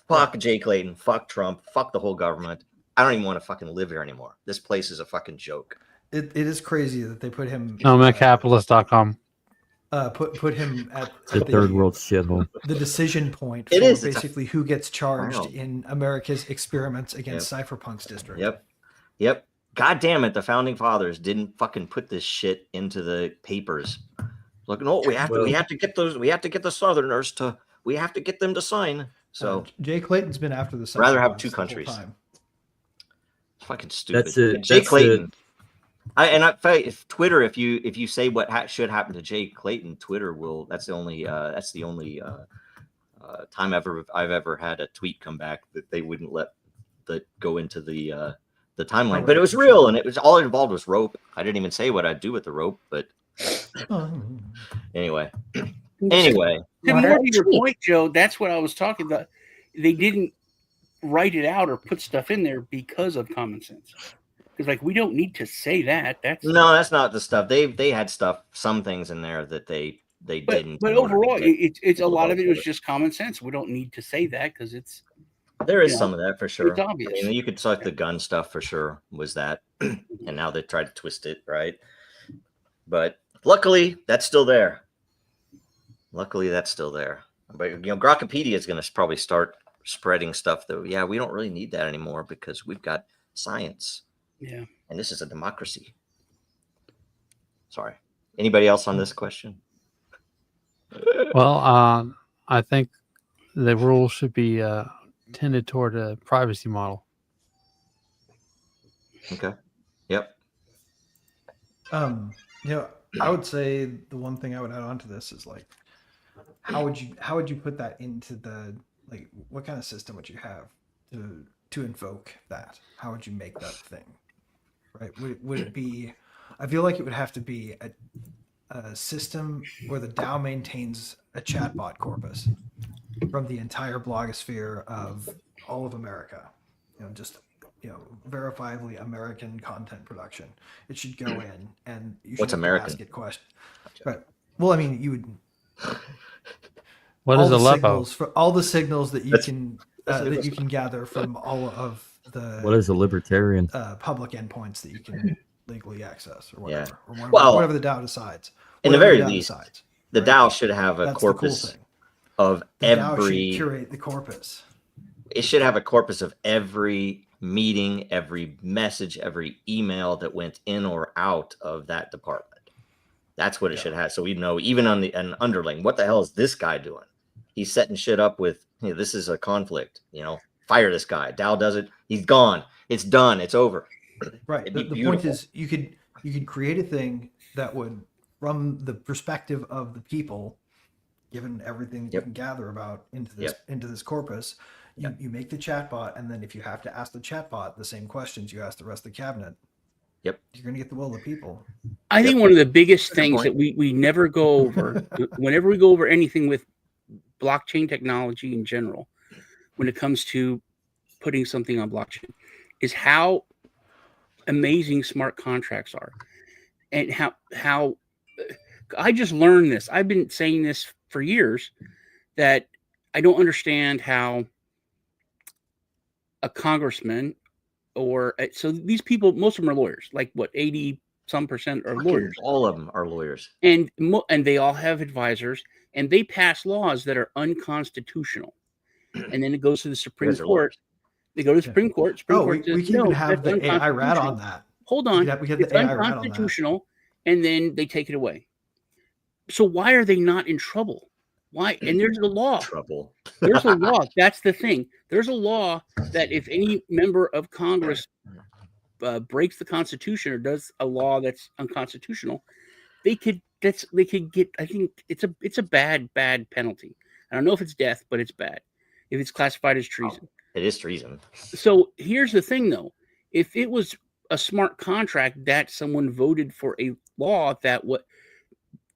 Fuck Jay Clayton. Fuck Trump. Fuck the whole government. I don't even want to fucking live here anymore. This place is a fucking joke. It is crazy that they put him. Nomadcapitalist.com. Put him at the third world shithole. The decision point for basically who gets charged in America's experiments against Cypherpunk's district. Yep. God damn it! The founding fathers didn't fucking put this shit into the papers. Look, no, we have to get those. We have to get the Southerners to. We have to get them to sign. So Jay Clayton's been after the. Rather have two countries. It's fucking stupid. Jay Clayton. if Twitter, if you say what should happen to Jay Clayton, Twitter will. That's the only time I've ever had a tweet come back that they wouldn't let that go into the timeline. But it was real, and it was all it involved was rope. I didn't even say what I'd do with the rope, but anyway. To more to your point, Joe, that's what I was talking about. They didn't write it out or put stuff in there because of common sense. Because like we don't need to say that. That's not the stuff. They had some things in there that they didn't. But overall, it's a lot of it was just common sense. We don't need to say that because there is some of that for sure. It's obvious. I mean, you could talk the gun stuff for sure was that, and now they tried to twist it, right? But luckily, that's still there. But Grokkapedia is going to probably start spreading stuff that we don't really need that anymore because we've got science. Yeah. And this is a democracy. Sorry. Anybody else on this question? Well, I think the rules should be tended toward a privacy model. Okay. Yep. I would say the one thing I would add on to this is like, how would you put that into the, like, what kind of system would you have to invoke that? How would you make that thing? Right? Would it be, I feel like it would have to be a system where the DAO maintains a chatbot corpus from the entire blogosphere of all of America, verifiably American content production. It should go in and you should ask it questions. Right. Well, I mean, you would. What is Aleppo? All the signals that you can gather from all of the. What is a libertarian? Public endpoints that you can legally access or whatever, whatever the DAO decides. In the very least, the DAO should have a corpus of every. DAO should curate the corpus. It should have a corpus of every meeting, every message, every email that went in or out of that department. That's what it should have. So we know, even on an underling, what the hell is this guy doing? He's setting shit up with, this is a conflict, fire this guy. DAO does it. He's gone. It's done. It's over. Right. The point is you could create a thing that would, from the perspective of the people, given everything that you can gather about into this corpus, you make the chatbot, and then if you have to ask the chatbot the same questions you ask the rest of the cabinet, you're going to get the will of the people. I think one of the biggest things that we never go over, whenever we go over anything with blockchain technology in general, when it comes to putting something on blockchain, is how amazing smart contracts are, and how I just learned this. I've been saying this for years, that I don't understand how a congressman so these people, most of them are lawyers, like 80% are lawyers. All of them are lawyers. And they all have advisors, and they pass laws that are unconstitutional. And then it goes to the Supreme Court. They go to the Supreme Court. Supreme Court says, we can even have the AI rat on that. Hold on. We have it's the AI rat on that. Unconstitutional, and then they take it away. So why are they not in trouble? Why? And there's a law. There's a law. That's the thing. There's a law that if any member of Congress breaks the Constitution or does a law that's unconstitutional, they could get. I think it's a bad penalty. I don't know if it's death, but it's bad if it's classified as treason. It is treason. So here's the thing, though. If it was a smart contract that someone voted for a law that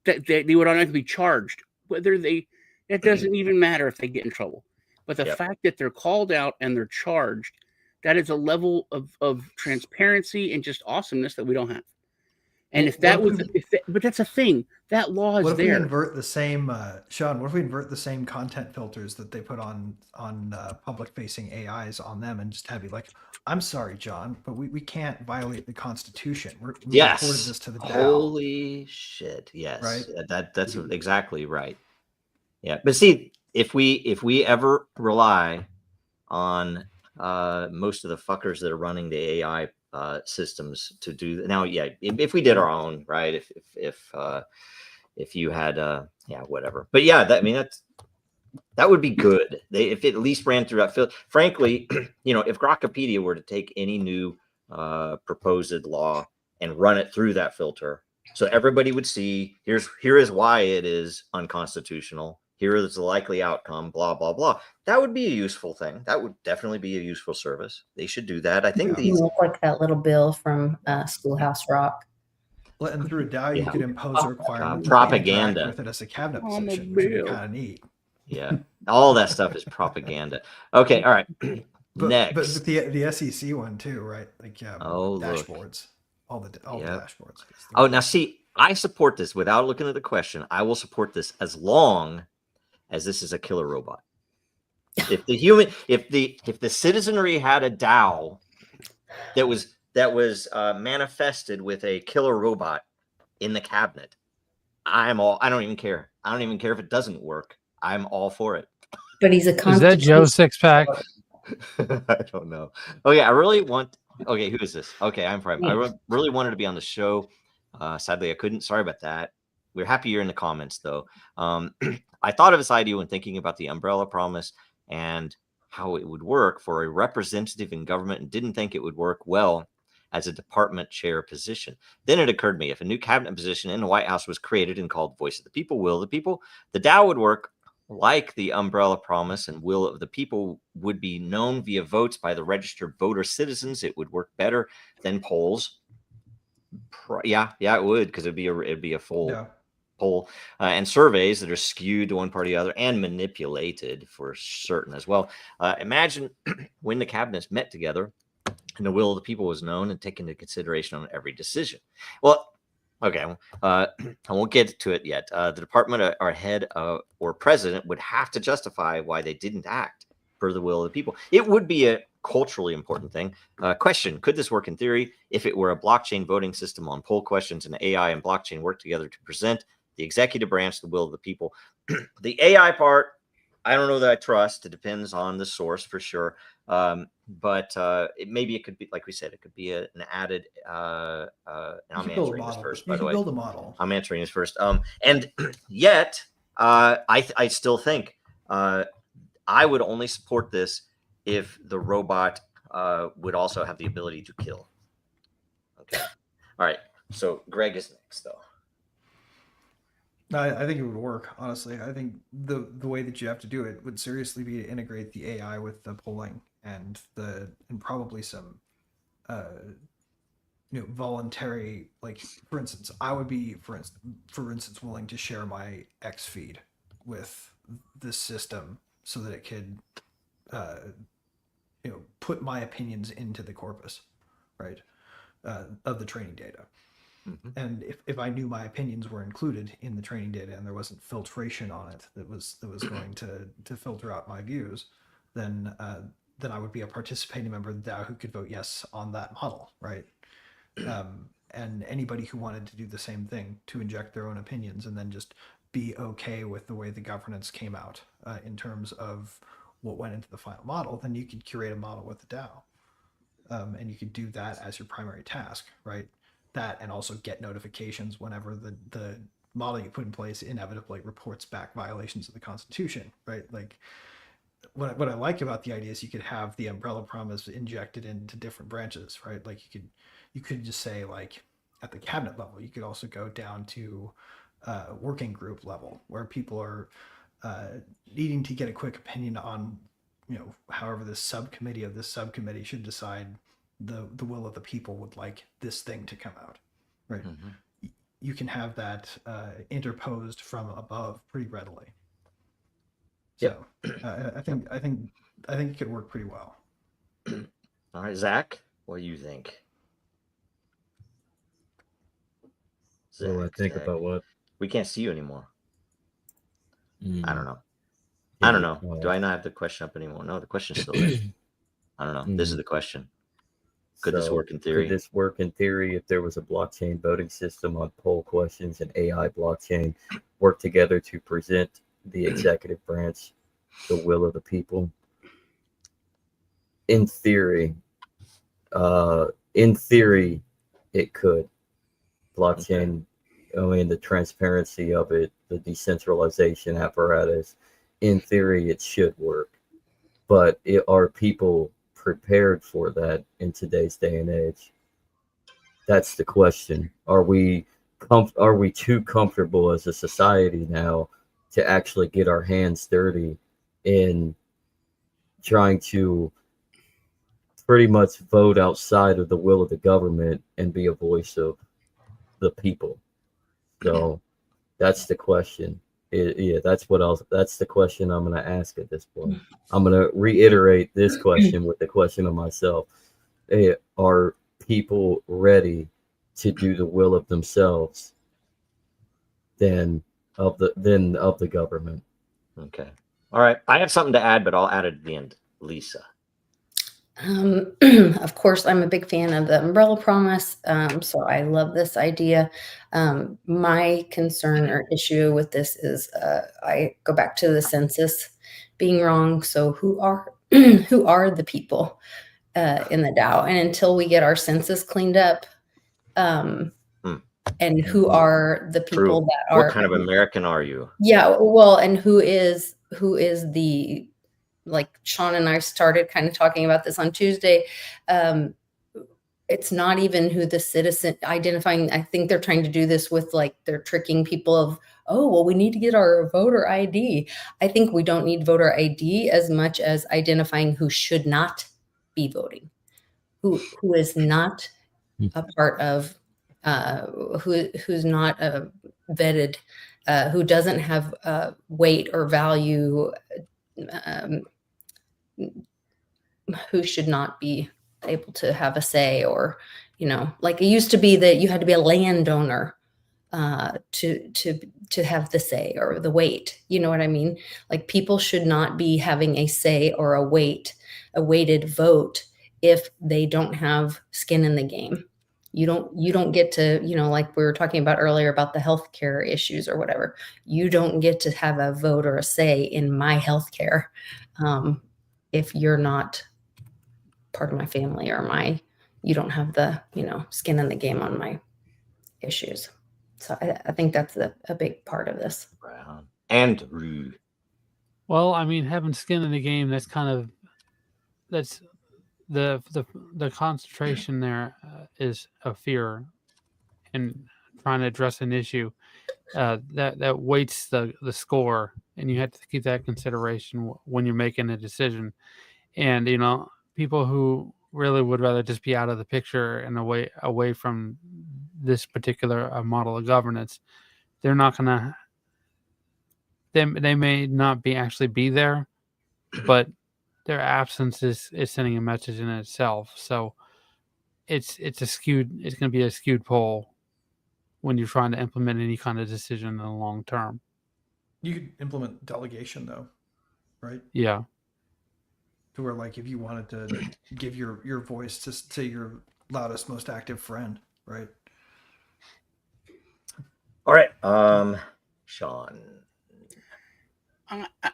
they would automatically be charged. It doesn't even matter if they get in trouble. But the fact that they're called out and they're charged, that is a level of transparency and just awesomeness that we don't have. And but that's a thing. That law is there. What if we invert the same, Sean? What if we invert the same content filters that they put on public-facing AIs on them, and just have you like, I'm sorry, John, but we can't violate the Constitution. We reported this to the DAO. Holy shit! Yes, right. That's exactly right. Yeah, but see, if we ever rely on most of the fuckers that are running the AI systems to do now, if we did our own, right? If you had whatever, but that would be good. If it at least ran through that field. Frankly, if Grokkapedia were to take any new proposed law and run it through that filter. So everybody would see, here is why it is unconstitutional. Here is the likely outcome, blah, blah, blah. That would be a useful thing. That would definitely be a useful service. They should do that. I think You look like that little bill from Schoolhouse Rock. Well, and through a DAO, you could impose a requirement that propaganda you interact with it as a cabinet position, which would be kind of neat. Yeah, all that stuff is propaganda. Okay, all right. Next, but the SEC one too, right? Like dashboards, look. all the dashboards. Oh, now see, I support this without looking at the question. I will support this as long as this is a killer robot. If the citizenry had a DAO that was manifested with a killer robot in the cabinet, I don't even care. I don't even care if it doesn't work. I'm all for it. But he's a Is that Joe Sixpack? I don't know. Okay, I really want. Okay, who is this? Okay, I'm Prime. I really wanted to be on the show. Sadly, I couldn't. Sorry about that. We're happy you're in the comments, though. I thought of this idea when thinking about the umbrella promise and how it would work for a representative in government, and didn't think it would work well as a department chair position. Then it occurred to me, if a new cabinet position in the White House was created and called Voice of the People, Will of the People, the DAO would work like the umbrella promise, and Will of the People would be known via votes by the registered voter citizens. It would work better than polls. Yeah, it would, because it'd be a full poll, and surveys that are skewed to one party or the other and manipulated for certain as well. Imagine when the cabinets met together and the will of the people was known and taken into consideration on every decision. Well, okay, I won't get to it yet. The department or head or president would have to justify why they didn't act per the will of the people. It would be a culturally important thing. Question: could this work in theory if it were a blockchain voting system on poll questions, and AI and blockchain work together to present the executive branch the will of the people? The AI part, I don't know that I trust. It depends on the source for sure. But maybe it could be, like we said, it could be an added. And I'm answering this first, by the way. Build a model. I'm answering this first. And yet, I still think I would only support this if the robot would also have the ability to kill. Okay. All right. So Greg is next, though. I think it would work, honestly. I think the way that you have to do it would seriously be to integrate the AI with the polling and probably some voluntary, like, for instance, I would be for instance willing to share my X feed with this system so that it could put my opinions into the corpus, right, of the training data. Mm-hmm. And if I knew my opinions were included in the training data and there wasn't filtration on it that was going to filter out my views, then I would be a participating member of the DAO who could vote yes on that model, right? And anybody who wanted to do the same thing, to inject their own opinions and then just be okay with the way the governance came out in terms of what went into the final model, then you could curate a model with the DAO. And you could do that as your primary task, right? That, and also get notifications whenever the model you put in place inevitably reports back violations of the Constitution, right? Like, what I like about the idea is you could have the umbrella promise injected into different branches, right? Like you could just say, like, at the cabinet level, you could also go down to working group level where people are needing to get a quick opinion on, however this subcommittee of this subcommittee should decide the will of the people would like this thing to come out, right? Mm-hmm. You can have that interposed from above pretty readily. So I think it could work pretty well. All right, Zach, what do you think? Zach, I think about what? We can't see you anymore. I don't know. I don't know. Do I not have the question up anymore? No, the question's still there. I don't know. This is the question. Could this work in theory? Could this work in theory if there was a blockchain voting system on poll questions and AI blockchain work together to present the executive branch the will of the people? In theory, it could. Blockchain, the transparency of it, the decentralization apparatus, in theory, it should work. But are people prepared for that in today's day and age? That's the question. Are we too comfortable as a society now to actually get our hands dirty in trying to pretty much vote outside of the will of the government and be a voice of the people? So that's the question. That's the question I'm going to ask at this point. I'm going to reiterate this question with the question of myself. Are people ready to do the will of themselves than of the government? Okay. All right. I have something to add, but I'll add it at the end. Lisa. Of course, I'm a big fan of the umbrella promise. So I love this idea. My concern or issue with this is I go back to the census being wrong. So who are who are the people in the DAO? And until we get our census cleaned up, and who are the people True. that are, what kind of American are you? Yeah, well, and who is the, like Sean and I started kind of talking about this on Tuesday. It's not even who the citizen identifying. I think they're trying to do this with, like, they're tricking people of, oh, well, we need to get our voter ID. I think we don't need voter ID as much as identifying who should not be voting, who is not a part of, who's not vetted, who doesn't have weight or value, who should not be able to have a say, or, like it used to be that you had to be a landowner to have the say or the weight. You know what I mean? Like, people should not be having a say or a weighted vote if they don't have skin in the game. You don't get to, like we were talking about earlier about the healthcare issues or whatever. You don't get to have a vote or a say in my healthcare if you're not part of my family, or you don't have the, skin in the game on my issues. So I think that's a big part of this. Brown and rude. Well, I mean, having skin in the game, that's the concentration there is a fear, and trying to address an issue that weights the score, and you have to keep that consideration when you're making a decision. And people who really would rather just be out of the picture and away from this particular model of governance, they're not gonna. They may not actually be there, but their absence is sending a message in itself. So it's going to be a skewed poll when you're trying to implement any kind of decision in the long term. You could implement delegation, though, right? Yeah. To where, like, if you wanted to give your voice to your loudest, most active friend, right? All right. Sean.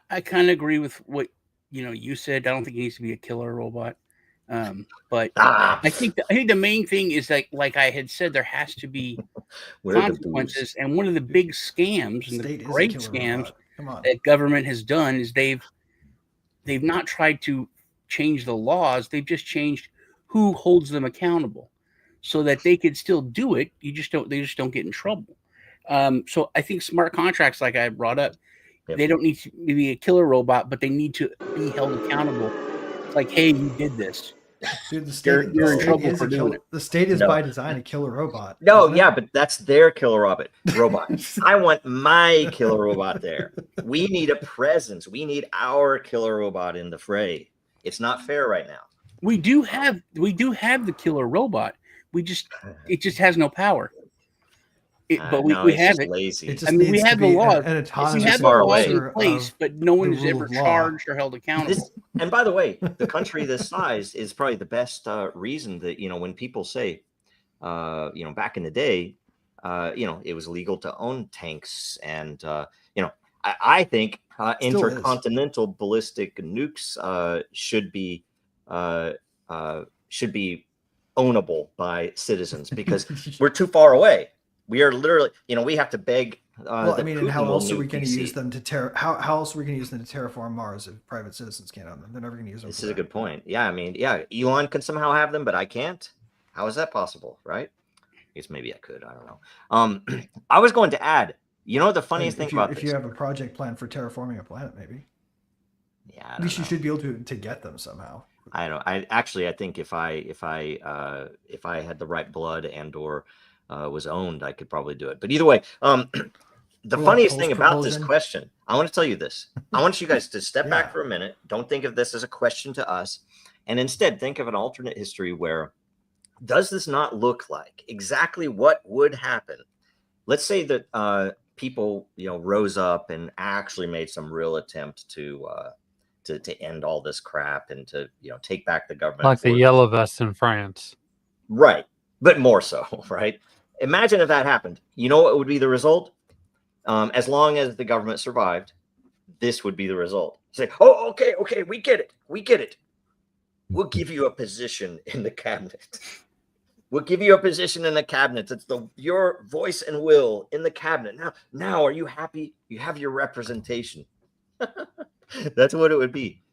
I kind of agree with what you said. I don't think it needs to be a killer robot. But I think the main thing is, like I had said, there has to be consequences. And one of the big scams and the great scams that government has done is they've not tried to change the laws. They've just changed who holds them accountable, so that they could still do it. They just don't get in trouble. So I think smart contracts, like I brought up, they don't need to be a killer robot, but they need to be held accountable. It's like, hey, you did this. Dude, you're in trouble for doing it. The state is by design a killer robot. No, yeah, but that's their killer robot. I want my killer robot there. We need a presence. We need our killer robot in the fray. It's not fair right now. We do have the killer robot. It just has no power. But we have it. Lazy. We have the laws. We have the laws in place, but no one is ever charged or held accountable. And by the way, the country this size is probably the best reason that, when people say, back in the day, it was illegal to own tanks, and I think intercontinental ballistic nukes should be ownable by citizens, because we're too far away. We are literally, we have to beg. And how else are we going to use them to how else are we going to use them to terraform Mars if private citizens can't own them? They're never going to use them. This is a good point. Yeah, Elon can somehow have them, but I can't. How is that possible, right? guess maybe I could. I don't know. I was going to add, you know, the funniest thing about if you have a project plan for terraforming a planet, maybe. Yeah. At least you should be able to get them somehow. I don't. I think if I had the right blood and or was owned, I could probably do it. But either way, the funniest thing about this question, I want to tell you this. I want you guys to step back for a minute. Don't think of this as a question to us, and instead think of an alternate history where does this not look like exactly what would happen? Let's say that people, rose up and actually made some real attempt to end all this crap and to take back the government, like the yellow vests in France, right? But more so, right? Imagine if that happened. You know what would be the result? As long as the government survived, this would be the result. Say, oh, okay, we get it. We'll give you a position in the cabinet. We'll give you a position in the cabinet. It's your voice and will in the cabinet. Now, are you happy? You have your representation. That's what it would be.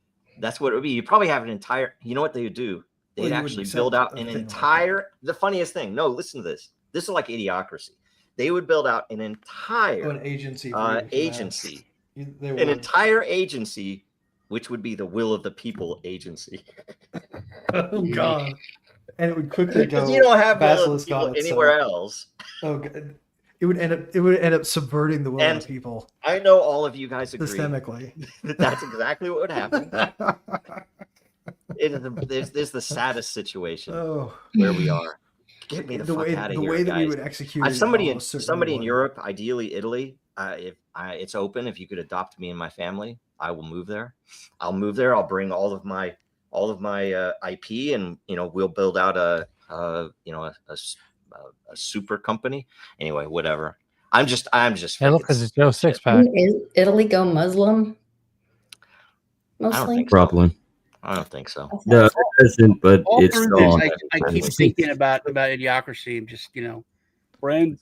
You probably have an entire. You know what they would do? They'd actually build out an entire. The funniest thing. No, listen to this. This is like Idiocracy. They would build out an entire an agency. An entire agency, which would be the Will of the People agency. Oh God. And it would quickly go. You don't have Will of the People anywhere else. Oh God. It would end up subverting the will of the people. I know all of you guys agree systemically. That's exactly what would happen. There's the saddest situation where we are. Get me the fuck out of here, the way that guys. We would execute somebody in Europe, ideally Italy. If it's open, if you could adopt me and my family, I will move there. I'll bring all of my IP, and we'll build out a super company. Anyway, whatever. I'm just. Hey, look, it's Joe Sixpack. Is Italy go Muslim? Mostly, probably. I don't think so. No, it isn't. But it's wrong. I keep thinking about Idiocracy and just brand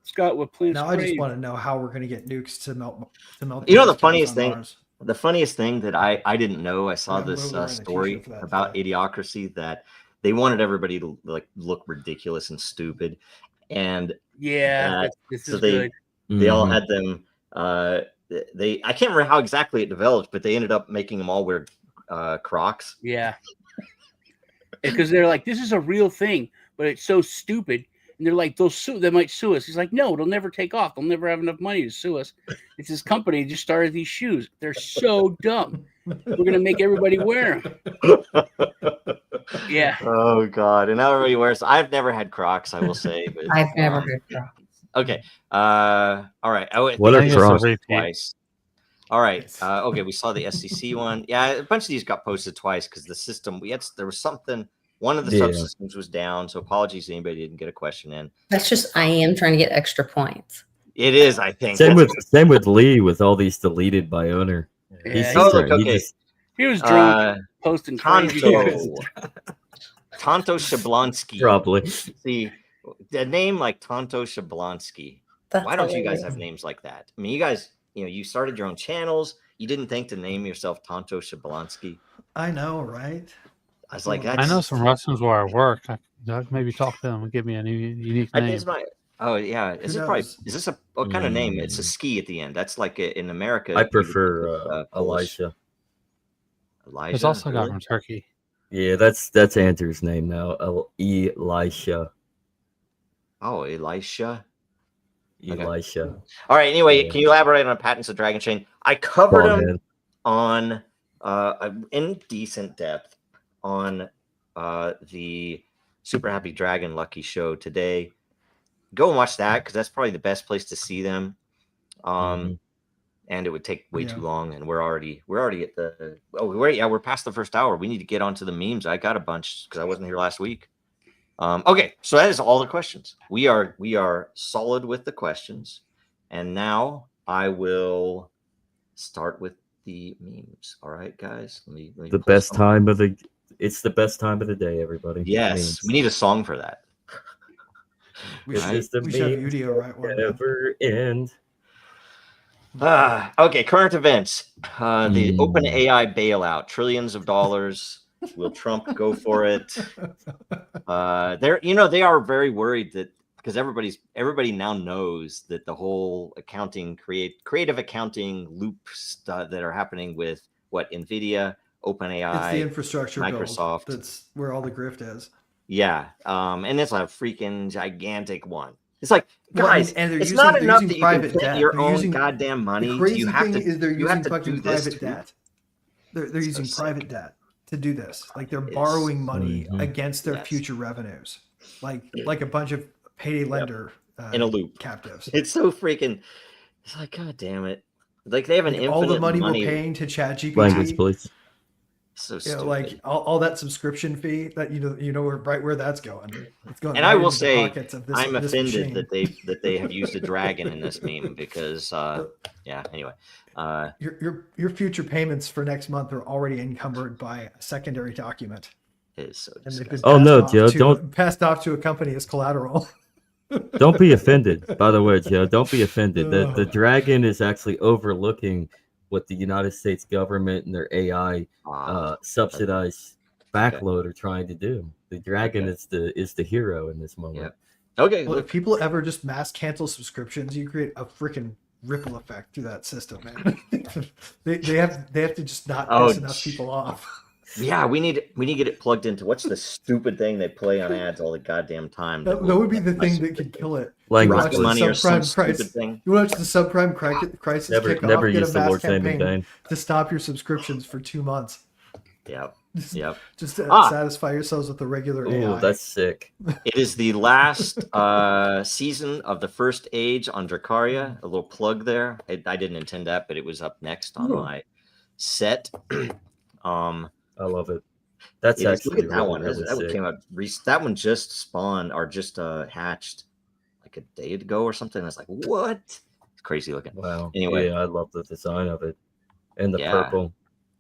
Scott with plans. Now I just want to know how we're going to get nukes to melt. The funniest thing. Mars. The funniest thing that I didn't know. I saw this story about Idiocracy that they wanted everybody to look ridiculous and stupid, and they all had them. I can't remember how exactly it developed, but they ended up making them all wear Crocs. Yeah, because they're like, this is a real thing, but it's so stupid. And they're like, they might sue us. He's like, no, it'll never take off. They'll never have enough money to sue us. It's this company that just started these shoes. They're so dumb. We're going to make everybody wear them. Yeah. Oh, God. And now everybody wears. I've never had Crocs, I will say. But, I've never heard Crocs. Okay. All right. What are Crocs? Twice. All right. Okay. We saw the SEC one. Yeah. A bunch of these got posted twice because the system, there was something. One of the subsystems was down, so apologies to anybody who didn't get a question in. That's just I am trying to get extra points. It is, I think. Same with Lee with all these deleted by owner. Yeah, he was drunk posting crazy. Tonto Shablonsky. Probably. See, a name like Tonto Shablonsky. Why don't you guys have names like that? I mean, you guys, you started your own channels. You didn't think to name yourself Tonto Shablonsky. I know, right? I was like, I know some Russians where I work. I maybe talk to them and give me a new unique name. Is this what kind of name? It's a ski at the end. That's like in America. I prefer Elisha. It's also got from Turkey. Yeah, that's Andrew's name now. Elisha. Oh, Elisha. Elisha. Okay. All right. Anyway, can you elaborate on patents of Dragon Chain? I covered them on in decent depth on the Super Happy Dragon Lucky show today. Go and watch that because that's probably the best place to see them. And it would take way too long, and we're already at the we're past the first hour. We need to get onto the memes. I got a bunch because I wasn't here last week. Okay, so that is all the questions. We are solid with the questions, and now I will start with the memes. All right, guys. Let me the best time of the. It's the best time of the day, everybody. Yes, we need a song for that. We should have video right one. Never end. Okay, current events. The OpenAI bailout, trillions of dollars. Will Trump go for it? They are very worried that because everybody now knows that the whole creative accounting loops that are happening with NVIDIA, OpenAI, it's the infrastructure Microsoft. build. That's where all the grift is. Yeah, and it's a freaking gigantic one. It's like, Well, guys, and it's not enough that you can private print debt. your They're own using, goddamn money. The crazy You have thing to, is they're you have using to fucking do this private too? debt. They're using so private sick. debt to do this. Like they're It's- borrowing money Mhm. against their Yes. future revenues, like a bunch of payday lender In a loop. captives. It's so freaking. It's like, god damn it! Like they have an Like infinite all the money we're money. paying to Language, ChatGPT, please. So you stupid. know, like all that subscription fee that you know where that's going. It's going. And right I will into the say, pockets of this, I'm this offended machine. that they have used a dragon in this meme because yeah. Anyway, Your future payments for next month are already encumbered by a secondary document, it is so and they've been disgusting. Oh, no, passed off Joe, to- don't- passed off to a company as collateral. Don't be offended, by the way, Joe. Don't be offended. The Ugh. dragon is actually overlooking what the United States government and their AI subsidized backload are trying to do. The dragon is the hero in this moment. Yep. Okay, Well, look, if people ever just mass cancel subscriptions, you create a freaking ripple effect through that system, man. they have to just not piss enough people off. yeah, we need to get it plugged into what's the stupid thing they play on ads all the goddamn time. That would be the thing that could kill it. Language, Rocket please. money or some Subprime stupid crisis. thing. You watch the subprime crisis Never, kick never off, get use a the mass Lord's name in campaign vain. to stop your subscriptions for 2 months. Yep. Yep. Just to Ah. satisfy yourselves with the regular Ooh, AI. that's sick. It is the last season of the first age on Dracaria. A little plug there. I didn't intend that, but it was up next on Ooh. my set. I love it. That's Look actually at that really, one. really That one sick. came out. That one just spawned or just hatched like a day ago or something. I was like, what? It's crazy looking. Wow. Anyway. Yeah, I love the design of it and the Yeah. purple.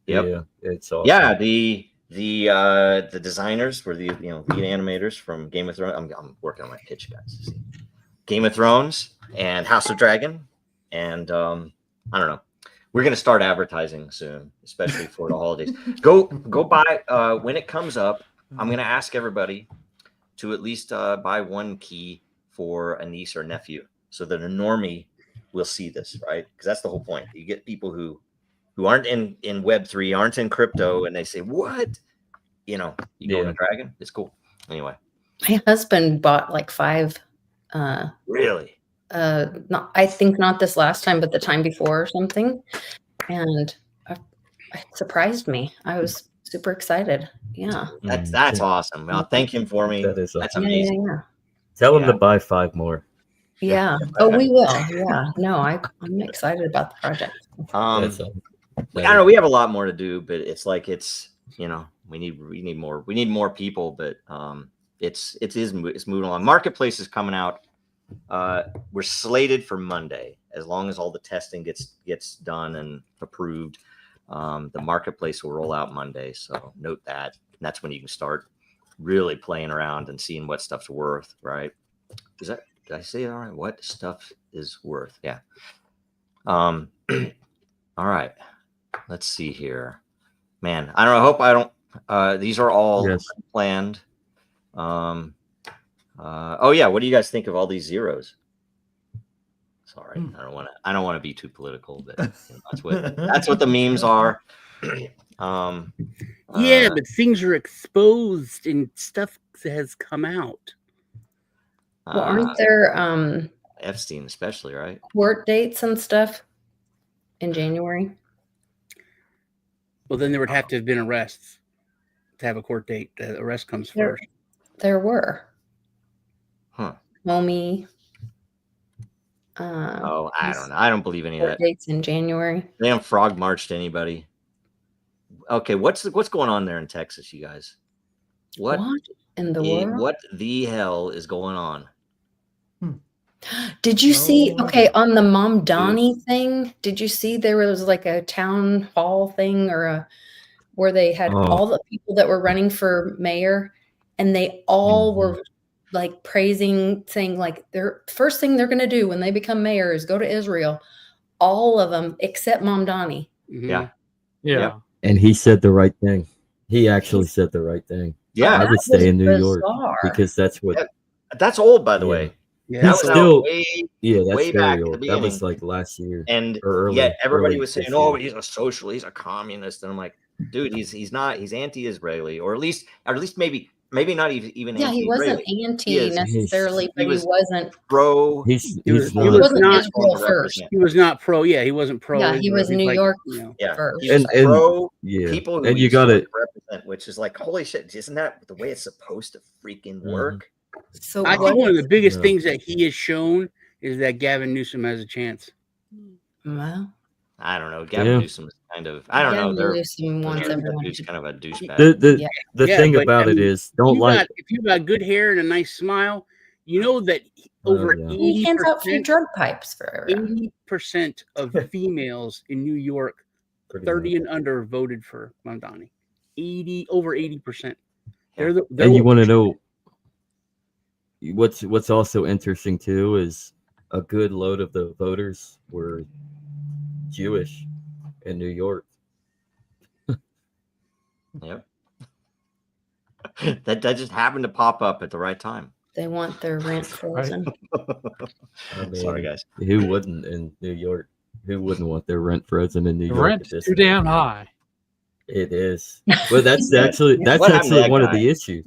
Yep. Yeah, it's awesome. Yeah, the designers were the lead animators from Game of Thrones. I'm working on my pitch, guys. See. Game of Thrones and House of Dragon, and I don't know. We're gonna start advertising soon, especially for the holidays. Go buy when it comes up. I'm gonna ask everybody to at least buy one key for a niece or nephew, so that a normie will see this, right? Because that's the whole point. You get people who aren't in Web3, aren't in crypto, and they say, "What?" You go to Dragon. It's cool. Anyway, My husband bought like 5. really. I think not this last time, but the time before or something, and it surprised me. I was super excited. Yeah. That's awesome. Well, thank him for me. That is That's awesome. amazing. Yeah. Tell them to buy 5 more. Yeah. Oh, we will. Yeah. No, I'm excited about the project. That's I don't know. We have a lot more to do, but it's like we need more people, but it's moving along. Marketplace is coming out. We're slated for Monday, as long as all the testing gets done and approved. The marketplace will roll out Monday, so note that. And that's when you can start really playing around and seeing what stuff's worth, right? Did I say it all right? What stuff is worth? Yeah. All right. Let's see here. Man, I don't know. I hope I don't. These are all planned. Oh yeah. What do you guys think of all these zeros? Sorry, I don't want to be too political, but that's what the memes are. Yeah, but things are exposed and stuff has come out. Well, aren't there Epstein especially, right? court dates and stuff in January? Well, then there would have to have been arrests to have a court date. The arrest comes first. There were. Huh. Mommy. I don't know. I don't believe any of that. Dates in January. They haven't frog marched anybody. Okay, what's going on there in Texas, you guys? What in the world? What the hell is going on? Did you see? Okay, on the Mom Donnie thing, did you see there was like a town hall thing where they had all the people that were running for mayor, and they all were like praising, saying like their first thing they're going to do when they become mayor is go to Israel. All of them except Mom Donnie. Yeah. And he said the right thing. He actually said the right thing. Yeah, I That would stay was in New York bizarre. because that's what. Yeah. That's old, by the Yeah. way. Yeah, That He's was still. out way, Yeah, that's way back very at the old. That beginning. was like last year, And or early. yet everybody early was saying, this "Oh, year. he's a socialist, he's a communist," and I'm like, dude, he's not. He's anti-Israeli, or at least maybe not even Yeah, he wasn't anti-Israeli. anti necessarily, but he was wasn't. pro. He's He was not. not- Israel first. he was not pro. Yeah, he wasn't pro. Yeah, he was Israel. He's New like, York you know, Yeah, first. he was And- pro Yeah, people who and he you used to, got like, it. represent, which is like, holy shit, isn't that the way it's supposed to freaking work? So I what think one of the biggest No. things that he has shown is that Gavin Newsom has a chance. well, I don't know. Gavin Yeah. Newsom is kind of. I don't know. Gavin Newsom wants That everyone dude's to. kind of a douchebag. The Yeah, thing but, about I mean, it is, don't If you got good hair and a nice smile, you know that over yeah. He hands out free 80% drug pipes for everyone. 80% of females in New York, pretty 30 much. and under, voted for Mamdani. Over 80%. Yeah. And you want to know what's also interesting too is a good load of the voters were Jewish in New York. Yep. that just happened to pop up at the right time. They want their rent frozen. I mean, Sorry, guys. Who wouldn't in New York? Who wouldn't want their rent frozen in New The York? rent's at this too point? damn high. It is. Well, that's actually What happened to that one of guy? the issues.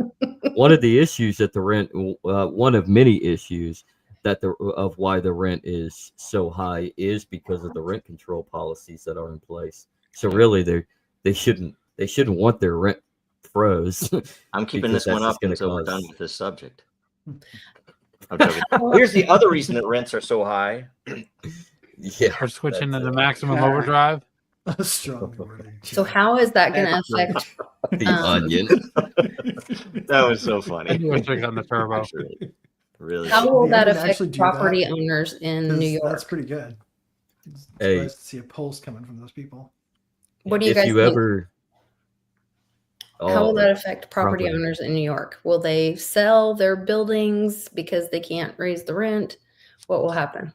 One of the issues that the rent, one of many issues that of why the rent is so high is because of the rent control policies that are in place. So really, they shouldn't want their rent froze. I'm keeping because this one that's up just gonna until we're done cause- with this subject. I'm joking. Here's the other reason that rents are so high. Yeah, We're switching to that's the it. maximum overdrive. Strong wording. So how is that going to affect? The Um, onion. That was so I funny. knew I should have gotten the turbo. Actually, really. How will Yeah, I that can affect actually do property that, owners in 'Cause New York? That's pretty good. It's Hey. nice to see a pulse coming from those people. What do you If guys you think? ever, How will Oh, that affect property property. owners in New York? Will they sell their buildings because they can't raise the rent? What will happen?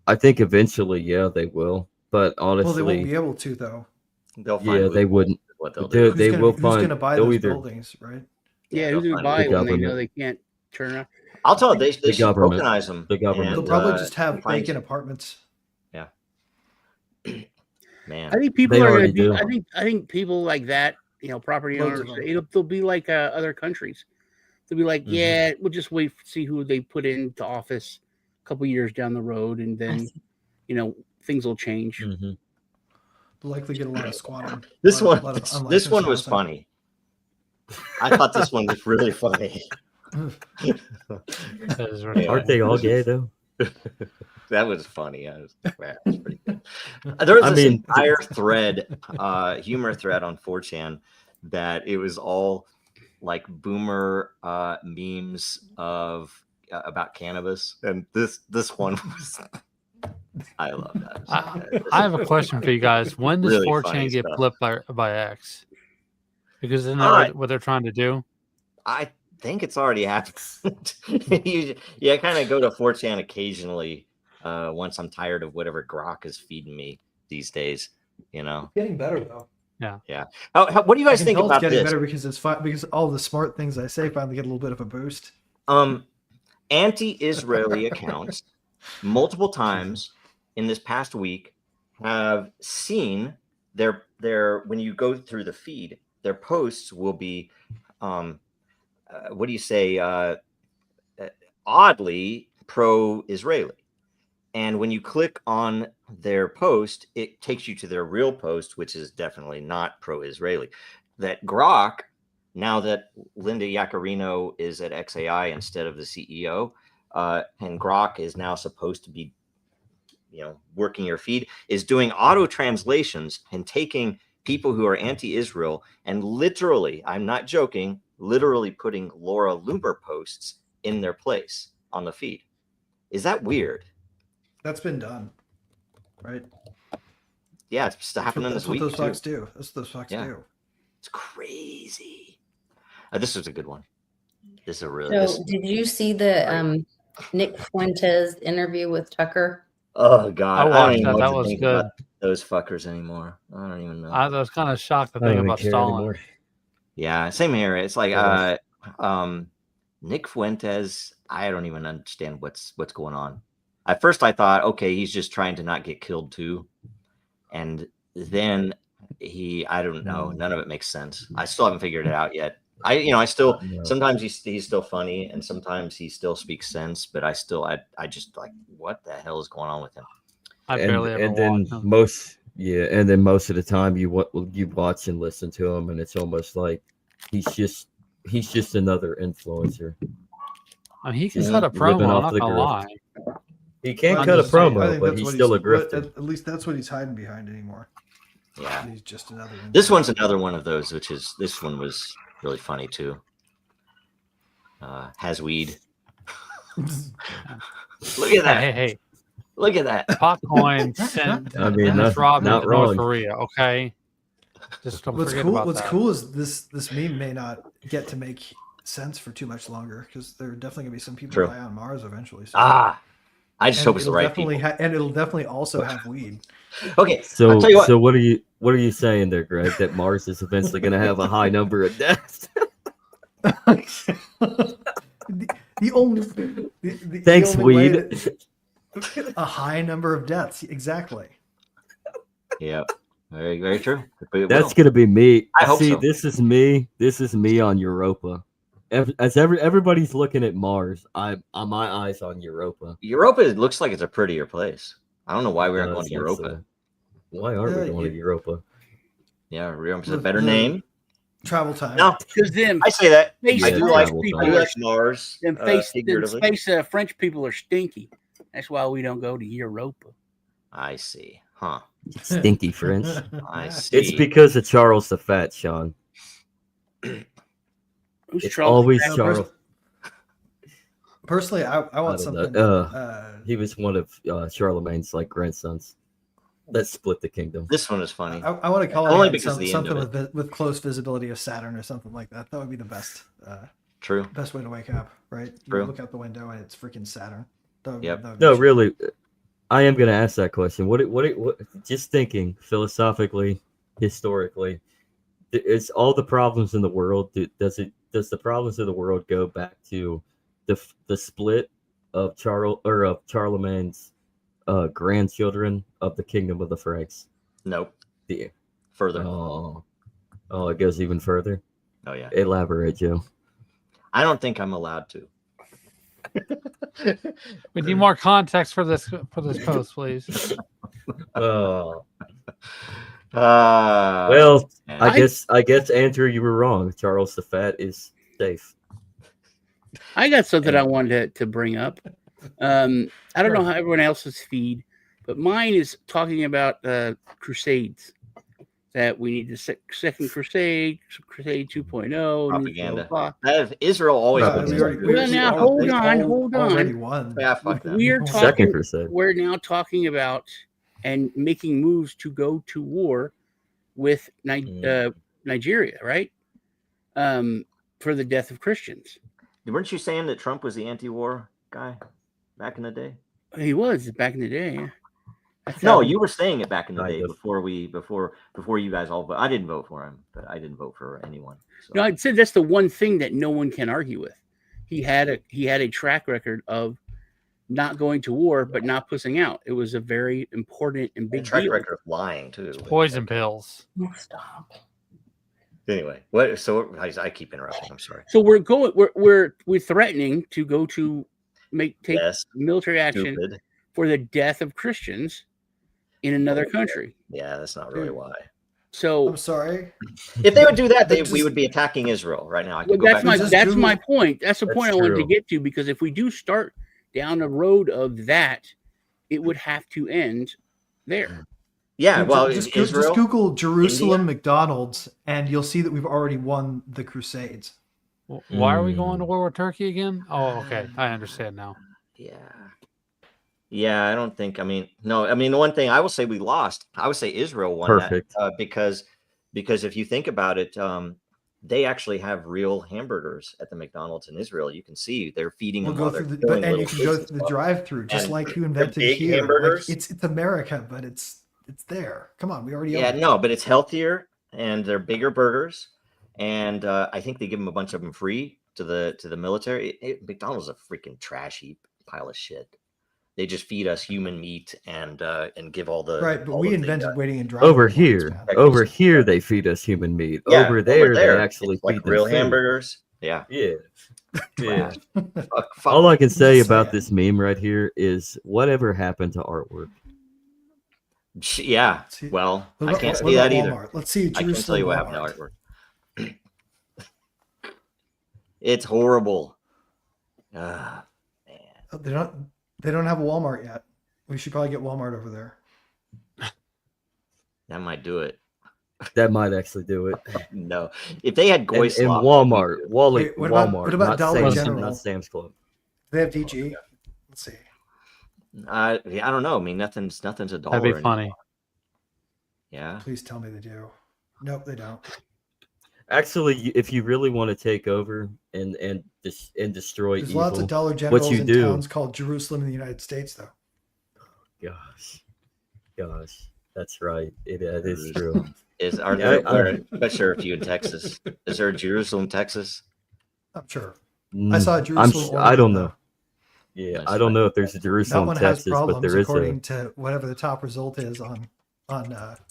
I think eventually, yeah, they will. But honestly, Well, they won't be able to though. They'll find yeah, they loopholes wouldn't. is what they'll They- do. they will Who's find- going to buy they'll those either- buildings, right? Yeah, they'll who's going to find buy it when they know government. they can't turn around? I'll tell them they The should government. tokenize them. The government. They'll And, probably just have find- vacant apartments. Man, I think people They are going already to do. do. I think people like that, property Loads owners, of them. they'll be like other countries. They'll be like, Mhm. yeah, we'll just wait see who they put into office a couple years down the road, and then things will change. Mhm. They'll likely get a lot of squatting. this a lot one, of this unlicensed one was housing. funny. I thought this one was really funny. That is Yeah. Aren't they all gay though? That was funny. That was pretty good. There was I this mean- entire thread, humor thread on 4chan that it was all like boomer memes of about cannabis, and this one was. I love that. I have a question for you guys. When does Really 4chan funny get stuff. flipped by X? Because isn't that Alright. what they're trying to do? I think it's already happened. I kind of go to 4chan occasionally once I'm tired of whatever Grok is feeding me these days. Getting better though. What do you guys I can think tell about it's getting this? better because because all the smart things I say finally get a little bit of a boost. Anti-Israeli accounts multiple times in this past week have seen their when you go through the feed, their posts will be what do you say, oddly pro-Israeli. And when you click on their post, it takes you to their real post, which is definitely not pro-Israeli. That Grok, now that Linda Yaccarino is at XAI instead of the CEO, and Grok is now supposed to be, working your feed, is doing auto translations and taking people who are anti-Israel and literally, I'm not joking, literally putting Laura Loomer posts in their place on the feed. Is that weird? That's been done, right? Yeah, it's happening That's this what week. those too. fucks do. That's what those fucks Yeah. do. It's crazy. This was a good one. This is a really. So This, did you see the Nick Fuentes interview with Tucker? oh God, I don't watched even that. know what That to was think good. about those fuckers anymore. I don't even know. I was kind of shocked that I thing don't even about care Stalin. anymore. Yeah, same here. It's like Yeah. Nick Fuentes. I don't even understand what's going on. At first, I thought, okay, he's just trying to not get killed too, and then I don't know. None of it makes sense. I still haven't figured it out yet. I still No. sometimes he's still funny, and sometimes he still speaks sense, but I just like, what the hell is going on with him? I barely ever and then watched him. most of the time you watch and listen to him, and it's almost like he's just another influencer. I mean, he can Just cut a living promo. off I'm not the gonna grift. lie. He can't I cut a just- I promo, think but that's he's what still a grifter. At least that's what he's hiding behind anymore. Yeah, He's just another. this one's another one of those, this one was really funny too. Has weed. Look at that. Hey, Look at that. Potcoin sent I mean, Dennis Rodman not to wrong. North Korea. Okay, just don't What's forget cool? about What's that. cool is this meme may not get to make sense for too much longer because there are definitely gonna be some people True. die on Mars eventually. So. I just hope it's the it'll right definitely people. and it'll definitely also have weed. Okay, So I'll tell you what. so what are you saying there, Greg? That Mars is eventually going to have a high number of deaths? the only the Thanks, only way weed. that- a high number of deaths, exactly. Yeah, very, very true. But it That's will. going to be me. I hope See, so. this is me. This is me on Europa. Everybody's looking at Mars, my eyes on Europa. Europa looks like it's a prettier place. I don't know why we aren't going to Like, Europa. why aren't we going to Europa? Yeah, Europa's a The- better the- name. Travel time. No, Because them I say that. face I do Yeah, like travel people I time. do are like Mars. them Figuratively. French people are stinky. That's why we don't go to Europa. I see. Huh. Stinky French. I see. It's because of Charles the Fat, Sean. Who's It's Charles always Fat? Charles. Personally, I want I don't know. something. He was one of Charlemagne's like grandsons that split the kingdom. This one is funny. I want to call Only it because of the end something of with close visibility of Saturn or something like that. That would be the best True. best way to wake up, right? You True. look out the window and it's freaking Saturn. Yep. That would be No, cheap. really, I am going to ask that question. What? Just thinking philosophically, historically, it's all the problems in the world. Does the problems of the world go back to the split of Charlemagne's grandchildren of the kingdom of the Franks? Nope. The Further. oh, it goes even further. Oh yeah. Elaborate, Joe. I don't think I'm allowed to. We need more context for this post, please. Oh. Well, Well, I guess Andrew, you were wrong. Charles the Fat is safe. I got something I wanted to bring up. I don't know how everyone else's feed, but mine is talking about crusades. That we need the second crusade, Crusade 2.0, propaganda. blah, blah. Israel always. Well, wins we these already- wars. Well, now, we hold already on. Already won. Yeah, fuck that. We're Second talking. crusade. We're now talking about and making moves to go to war with Nigeria, right? For the death of Christians. Weren't you saying that Trump was the anti-war guy back in the day? He was back in the day. Yeah. No, you were saying it back in the Kind day of. before you guys all. But I didn't vote for him. But I didn't vote for anyone. So. No, I'd say that's the one thing that no one can argue with. He had a track record of not going to war, but not pussing out. It was a very important and big track deal. record of lying too. Poison pills. Stop. Anyway, what? So I keep interrupting. I'm sorry. So we're threatening to go to take Yes. military action Stupid. for the death of Christians in another country. Yeah, that's not really why. So I'm sorry. If they would do that, But we would be attacking Israel right now. I well, could go that's back. Just my Google- point. That's the That's point I wanted to true. get to, because if we do start down the road of that, it would have to end there. Yeah, well, just Israel. Google Jerusalem India? McDonald's, and you'll see that we've already won the Crusades. Why are we going to war with Turkey again? Oh, okay. I understand now. Yeah, I don't think. I mean, no. I mean, the one thing I will say we lost. I would say Israel won Perfect. that because if you think about it, they actually have real hamburgers at the McDonald's in Israel. You can see they're feeding We'll them go while they're through killing and you little can go kids through and the stuff. drive-through, just And like you the invented big here. Like, hamburgers? it's America, but it's It's there. Come on, we already Yeah, own it. no, but it's healthier and they're bigger burgers, and I think they give them a bunch of them free to the military. McDonald's is a freaking trashy pile of shit. They just feed us human meat and give all the Right, but all we of the, invented waiting and driving. Over lines, here, man. over here, they feed us human meat. Yeah, over there, they actually it's like feed them real food. hamburgers. Yeah, Yeah, yeah. fuck All I can say Just about saying. this meme right here is whatever happened to artwork. yeah. See, Well, What I about- can't what say about that either. Walmart? Let's see. I can't tell you what happened Walmart. to artwork. It's horrible. Man. Oh, they don't have a Walmart yet. We should probably get Walmart over there. That might do it. That might actually do it. No, if they had goy And slop, Walmart, Wait, what about- Walmart, what about not Dollar Sam's, General? not Sam's Club. They have DG. Let's see. I don't know. I mean, nothing's a dollar. That'd be anymore. funny. Yeah. Please tell me they do. Nope, they don't. Actually, if you really want to take over and destroy There's evil, lots of Dollar Generals you in do- towns called Jerusalem in the United States, though. gosh, that's right. It is true. Are Yeah, there? I'm not sure if you in Texas. Is there a Jerusalem, Texas? I'm sure. I saw a I'm Jerusalem. I don't ornament, know. though. Yeah, That's I don't fine. know if there's a That Jerusalem, one has Texas, problems but there is according to whatever the top result is on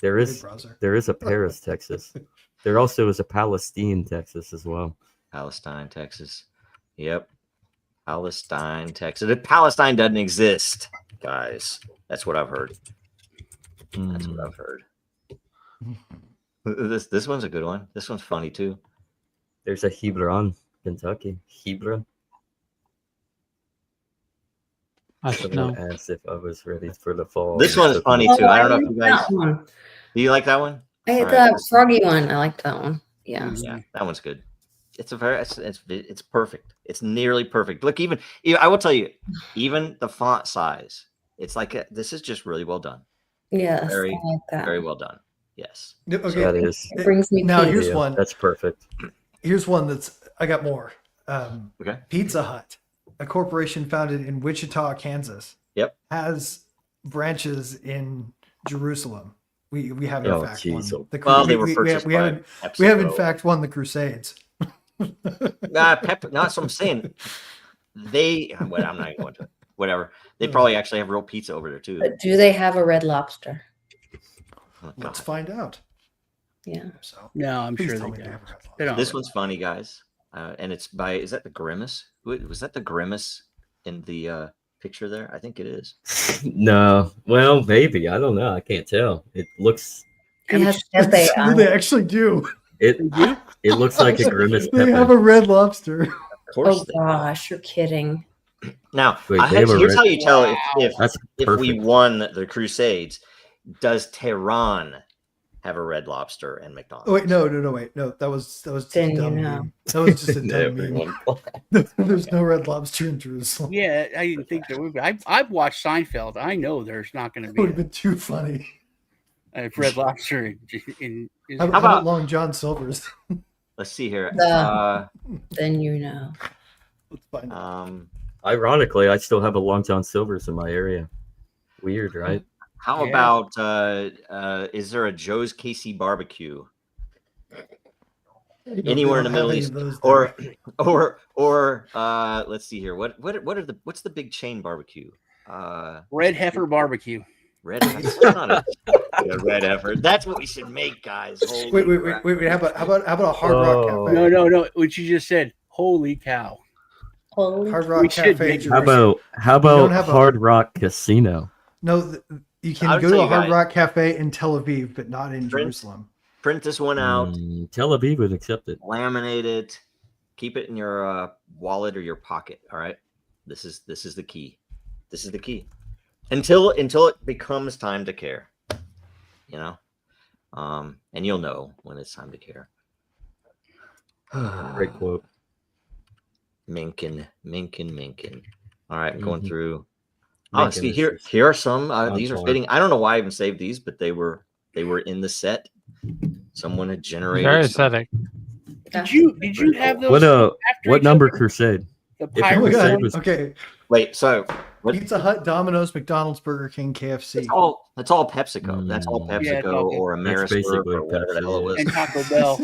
there Wave is browser. there is a Paris, Texas. There also is a Palestine, Texas, as well. Palestine, Texas. Yep. Palestine, Texas. Palestine doesn't exist, guys. That's what I've heard. That's what I've heard. This one's a good one. This one's funny too. There's a Hebron, Kentucky. Hebron. I should Someone know. asked if I was ready for the fall. This one's funny too. I don't know if you guys. That one. Do you like that one? I All had right, the froggy one. I liked that one. Yeah. Yeah, that one's good. It's it's perfect. It's nearly perfect. Look, even I will tell you, even the font size. It's like this is just really well done. Yes. Very, I like that. very well done. Yes. Okay. That is. It brings me Now peace. here's Yeah, one. That's perfect. Here's one that's I got more. Okay. Pizza Hut, a corporation founded in Wichita, Kansas. Yep. Has branches in Jerusalem. We have in Oh, fact geez. won. Well, they were purchased we by haven't Pepsi we have in Pro. fact won the Crusades. Not what I'm saying. They. Well, I'm not even going to. Whatever. They probably actually have real pizza over there too. But do they have a Red Lobster? Oh, Let's God. find out. Yeah. So No, I'm please sure tell they me do. have a Red Lobster. They don't. This one's funny, guys. And it's by. Is that the Grimace? Was that the Grimace in the picture there? I think it is. No, well, maybe I don't know. I can't tell. It looks. He has Pepe on They it. actually do. It looks like a grimace They have pepper. a Red Lobster. Of course. Oh they- gosh, you're kidding. Now, Wait, they have a here's red- how you tell if That's if we perfect. won the Crusades. Does Tehran have a Red Lobster and McDonald's? Oh, wait, no, wait, no. That was just Then a you dumb know. meme. That was just a dumb Everyone. meme. There's no Red Lobster in Jerusalem. Yeah, I didn't think there would be. I've watched Seinfeld. I know there's not going to It would have be been too funny. a Red Lobster in How Israel. about Long John Silver's? Let's see here. Then you know. Let's find out. Ironically, I still have a Long John Silver's in my area. Weird, right? How Yeah. about is there a Joe's KC barbecue No, anywhere in they the don't Middle have any East? of those there. Or let's see here. What's the big chain barbecue? Red Heifer Barbecue. Red Heifer. That's not a Red Heifer. That's what we should make, guys. Holy crap. Wait. How about a Hard Rock Oh. Cafe? No. What you just said. Holy cow. Holy Hard Rock We should Cafe. make- Jerusalem. How don't about have a- Hard Rock Casino? No, you can I'll go tell to a you Hard guys. Rock Cafe in Tel Aviv, but not in Prince? Jerusalem. Print this one out. Tel Aviv would accept it. Laminate it, keep it in your wallet or your pocket. All right, this is the key. This is the key until it becomes time to care. You know, and you'll know when it's time to care. Great quote. Minkin. All right, going Mhm. through. Minkin Oh, see is here. just Here are some. on These are par. fitting. I don't know why I even saved these, but they were in the set. Someone had generated. Very some- aesthetic. Did you have those What after what each number other? Crusade? The If Oh my Crusade pirate God. was- Okay. Wait, so Pizza Hut, Domino's, McDonald's, Burger King, KFC. That's all PepsiCo. That's all Yeah, it's PepsiCo all or That's Ameriswerf basically or whatever the hell it was. and Taco Bell.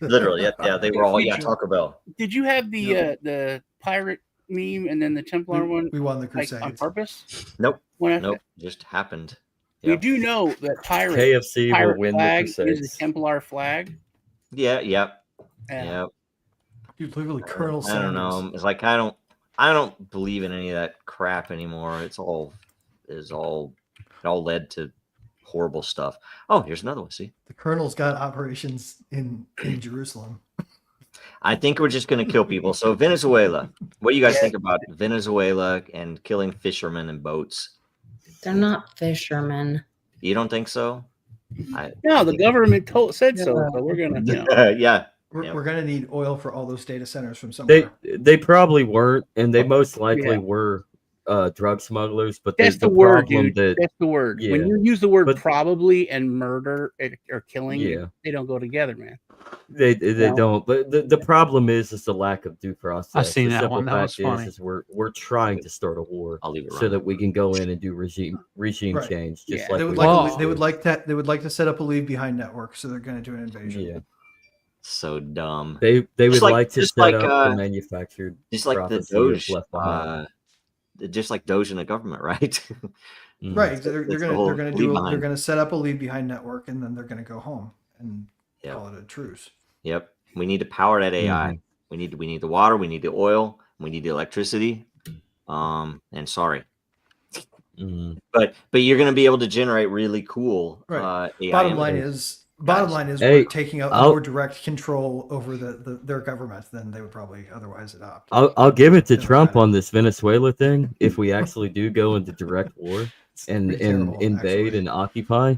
Literally, yeah, they were all Taco Bell. Did you have the pirate meme and then the Templar one? We won the Like Crusades. on purpose? Nope. One after- Nope. Just happened. We Yep. do know that KFC will pirate win the flag is Crusades. the Templar flag. Yeah. Yep. Yeah. Yep. Dude, literally Colonel I don't Sanders. know. It's like I don't believe in any of that crap anymore. It all led to horrible stuff. Oh, here's another one. See, The Colonel's got operations in Jerusalem. I think we're just going to kill people. So Venezuela, what do you guys think about Venezuela and killing fishermen and boats? They're not fishermen. You don't think so? No, the government said so. So we're gonna. Yeah. We're going to need oil for all those data centers from somewhere. They probably weren't, and they most likely were drug smugglers. But that's the word, problem dude. That's the word. Yeah. When you use the word probably and murder or killing, Yeah. they don't go together, man. They don't. But the problem is the lack of due process. I've seen the that simple one. That was fact funny. is we're trying to start a war I'll leave it so that we can go in and do regime Right. change. Just Yeah. like They would we like always they would do. like that. They would like to set up a leave behind network, so they're going to do an invasion. Yeah. So dumb. They would like to just set like, up the manufactured Just like the prophecy of Doge, left behind. just like Doge in the government, right? Right. They're That's the going whole to leave do. behind. They're going to set up a leave behind network, and then they're going to go home and Yep. call it a truce. Yep. We need to power that AI. We need the water. We need the oil. We need the electricity. And sorry, but you're going to be able to generate really cool Right. AI. Bottom line images. is Hey, we're taking out I'll- more direct control over their government than they would probably otherwise adopt. I'll give it to Trump Democratic. on this Venezuela thing. If we actually do go into direct war and pretty terrible, invade actually. and occupy,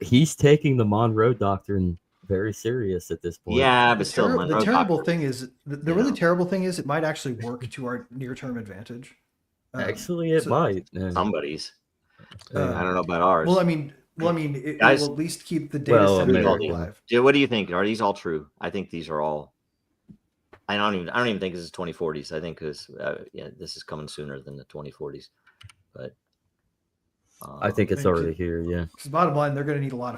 he's taking the Monroe Doctrine very serious at this point. Yeah, but The, still, Monroe the terrible Doctrine. thing is the really terrible thing is it might actually work to our near-term advantage. Actually, it so- might. Somebody's. I Uh, don't know about ours. Well, I mean, it Guys- will at least keep the data Well, center America. alive. Yeah, what do you think? Are these all true? I think these are all. I don't even think this is 2040s. I think this is coming sooner than the 2040s. But I think it's Thank already you. here. Yeah. Because bottom line, they're going to need a lot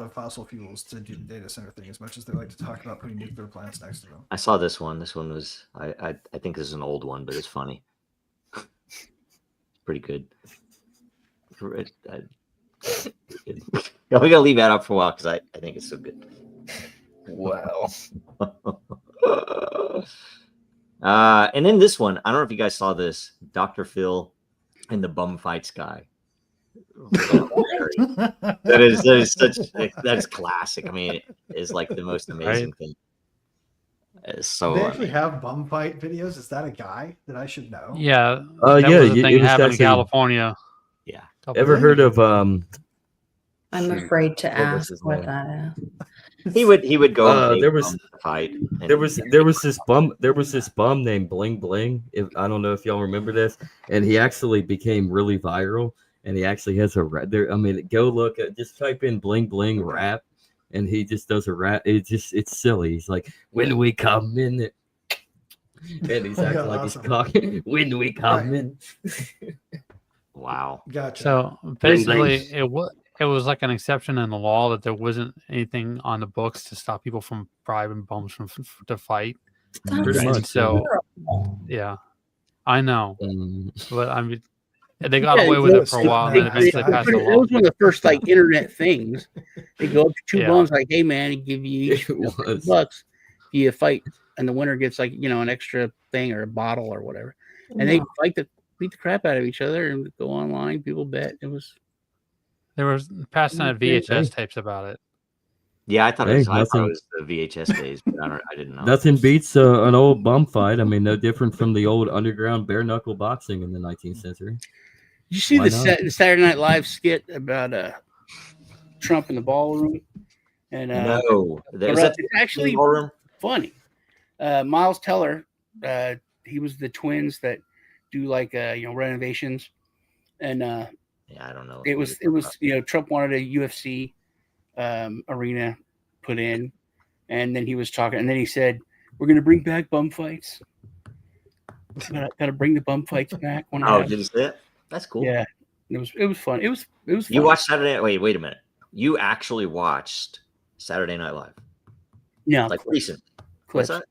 of fossil fuels to do the data center thing. As much as they like to talk about putting nuclear plants next to them. I saw this one. This one was I think this is an old one, but it's funny. Pretty good. We're gonna leave that up for a while because I think it's so good. Wow. And then this one, I don't know if you guys saw this, Dr. Phil and the bum fights guy. that is classic. I mean, it is like the most amazing thing. It's so They actually have bum fight videos. Is that a guy that I should know? Yeah. Oh, that yeah, was the it thing that was happened in actually- California. Yeah. Ever heard of I'm shoot, afraid to what was ask his what name? that is. He would go. And there take was- bums to fight. And there was this bum named Bling Bling. I don't know if y'all remember this, and he actually became really viral. And he actually has a rap. There, I mean, go look at just type in Bling Bling rap, and he just does a rap. It's silly. He's like, when we come in, and he's acting like awesome. he's talking. When we come in. Wow. Gotcha. So basically, it was like an exception in the law that there wasn't anything on the books to stop people from bribing bums to fight. Pretty And much. so, yeah, I know, but I mean, they got Yeah, away with they- it for a while, and then they- eventually passed It a was law. one of the first like internet things. They go up to two Yeah. bums like, "Hey man, I give you each It was. $50 if you fight," and the winner gets like an extra thing or a bottle or whatever. And they beat the crap out of each other and go online. People bet it was. There was passing out VHS tapes about it. Yeah, I thought it was nothing- the VHS days, but I didn't know. Nothing beats an old bum fight. I mean, no different from the old underground bare knuckle boxing in the 19th century. Did you see Why the Saturday Night Live skit about Trump in the ballroom? And No, is that it's actually ballroom? funny. Miles Teller, he was the twins that do like renovations, and Yeah, I don't know. it was Trump wanted a UFC arena put in, and then he was talking, and then he said, "We're going to bring back bum fights." Gotta bring the bum fights back. When Oh, did you see it? That's cool. Yeah, it was fun. It was fun. You watched Saturday? Wait a minute. You actually watched Saturday Night Live? No, Like clips. recent? What's that?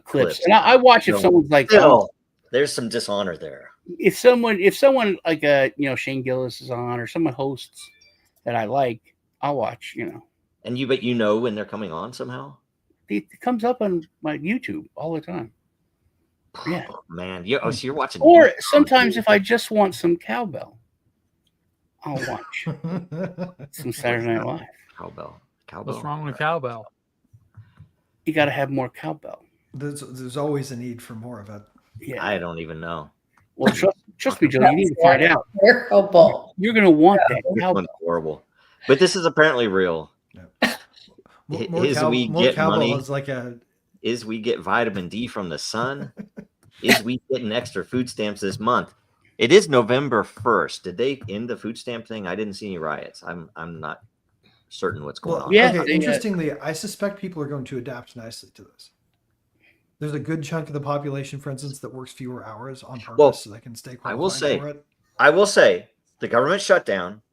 Clips. And I watch if No. someone's like, Still, there's some dishonor there. if someone like Shane Gillis is on or someone hosts that I like, I'll watch. And but you know when they're coming on somehow. It comes up on my YouTube all the time. Yeah, oh, man. So you're watching. Or sometimes if I just want some cowbell, I'll watch some Saturday Night Live. Cowbell. What's wrong with cowbell? You got to have more cowbell. There's always a need for more of it. Yeah, I don't even know. Well, trust me, Joe. You need to find out. Terrible. You're gonna want that This cowbell. one's horrible. But this is apparently real. More Get cowbell money. is like a. Is we get vitamin D from the sun? Is we getting extra food stamps this month? It is November 1st. Did they end the food stamp thing? I didn't see any riots. I'm not certain what's going on. Yeah, Okay, interestingly, I suspect people are going to adapt nicely to this. There's a good chunk of the population, for instance, that works fewer hours on purpose so they can stay qualified for it. I will say the government shutdown.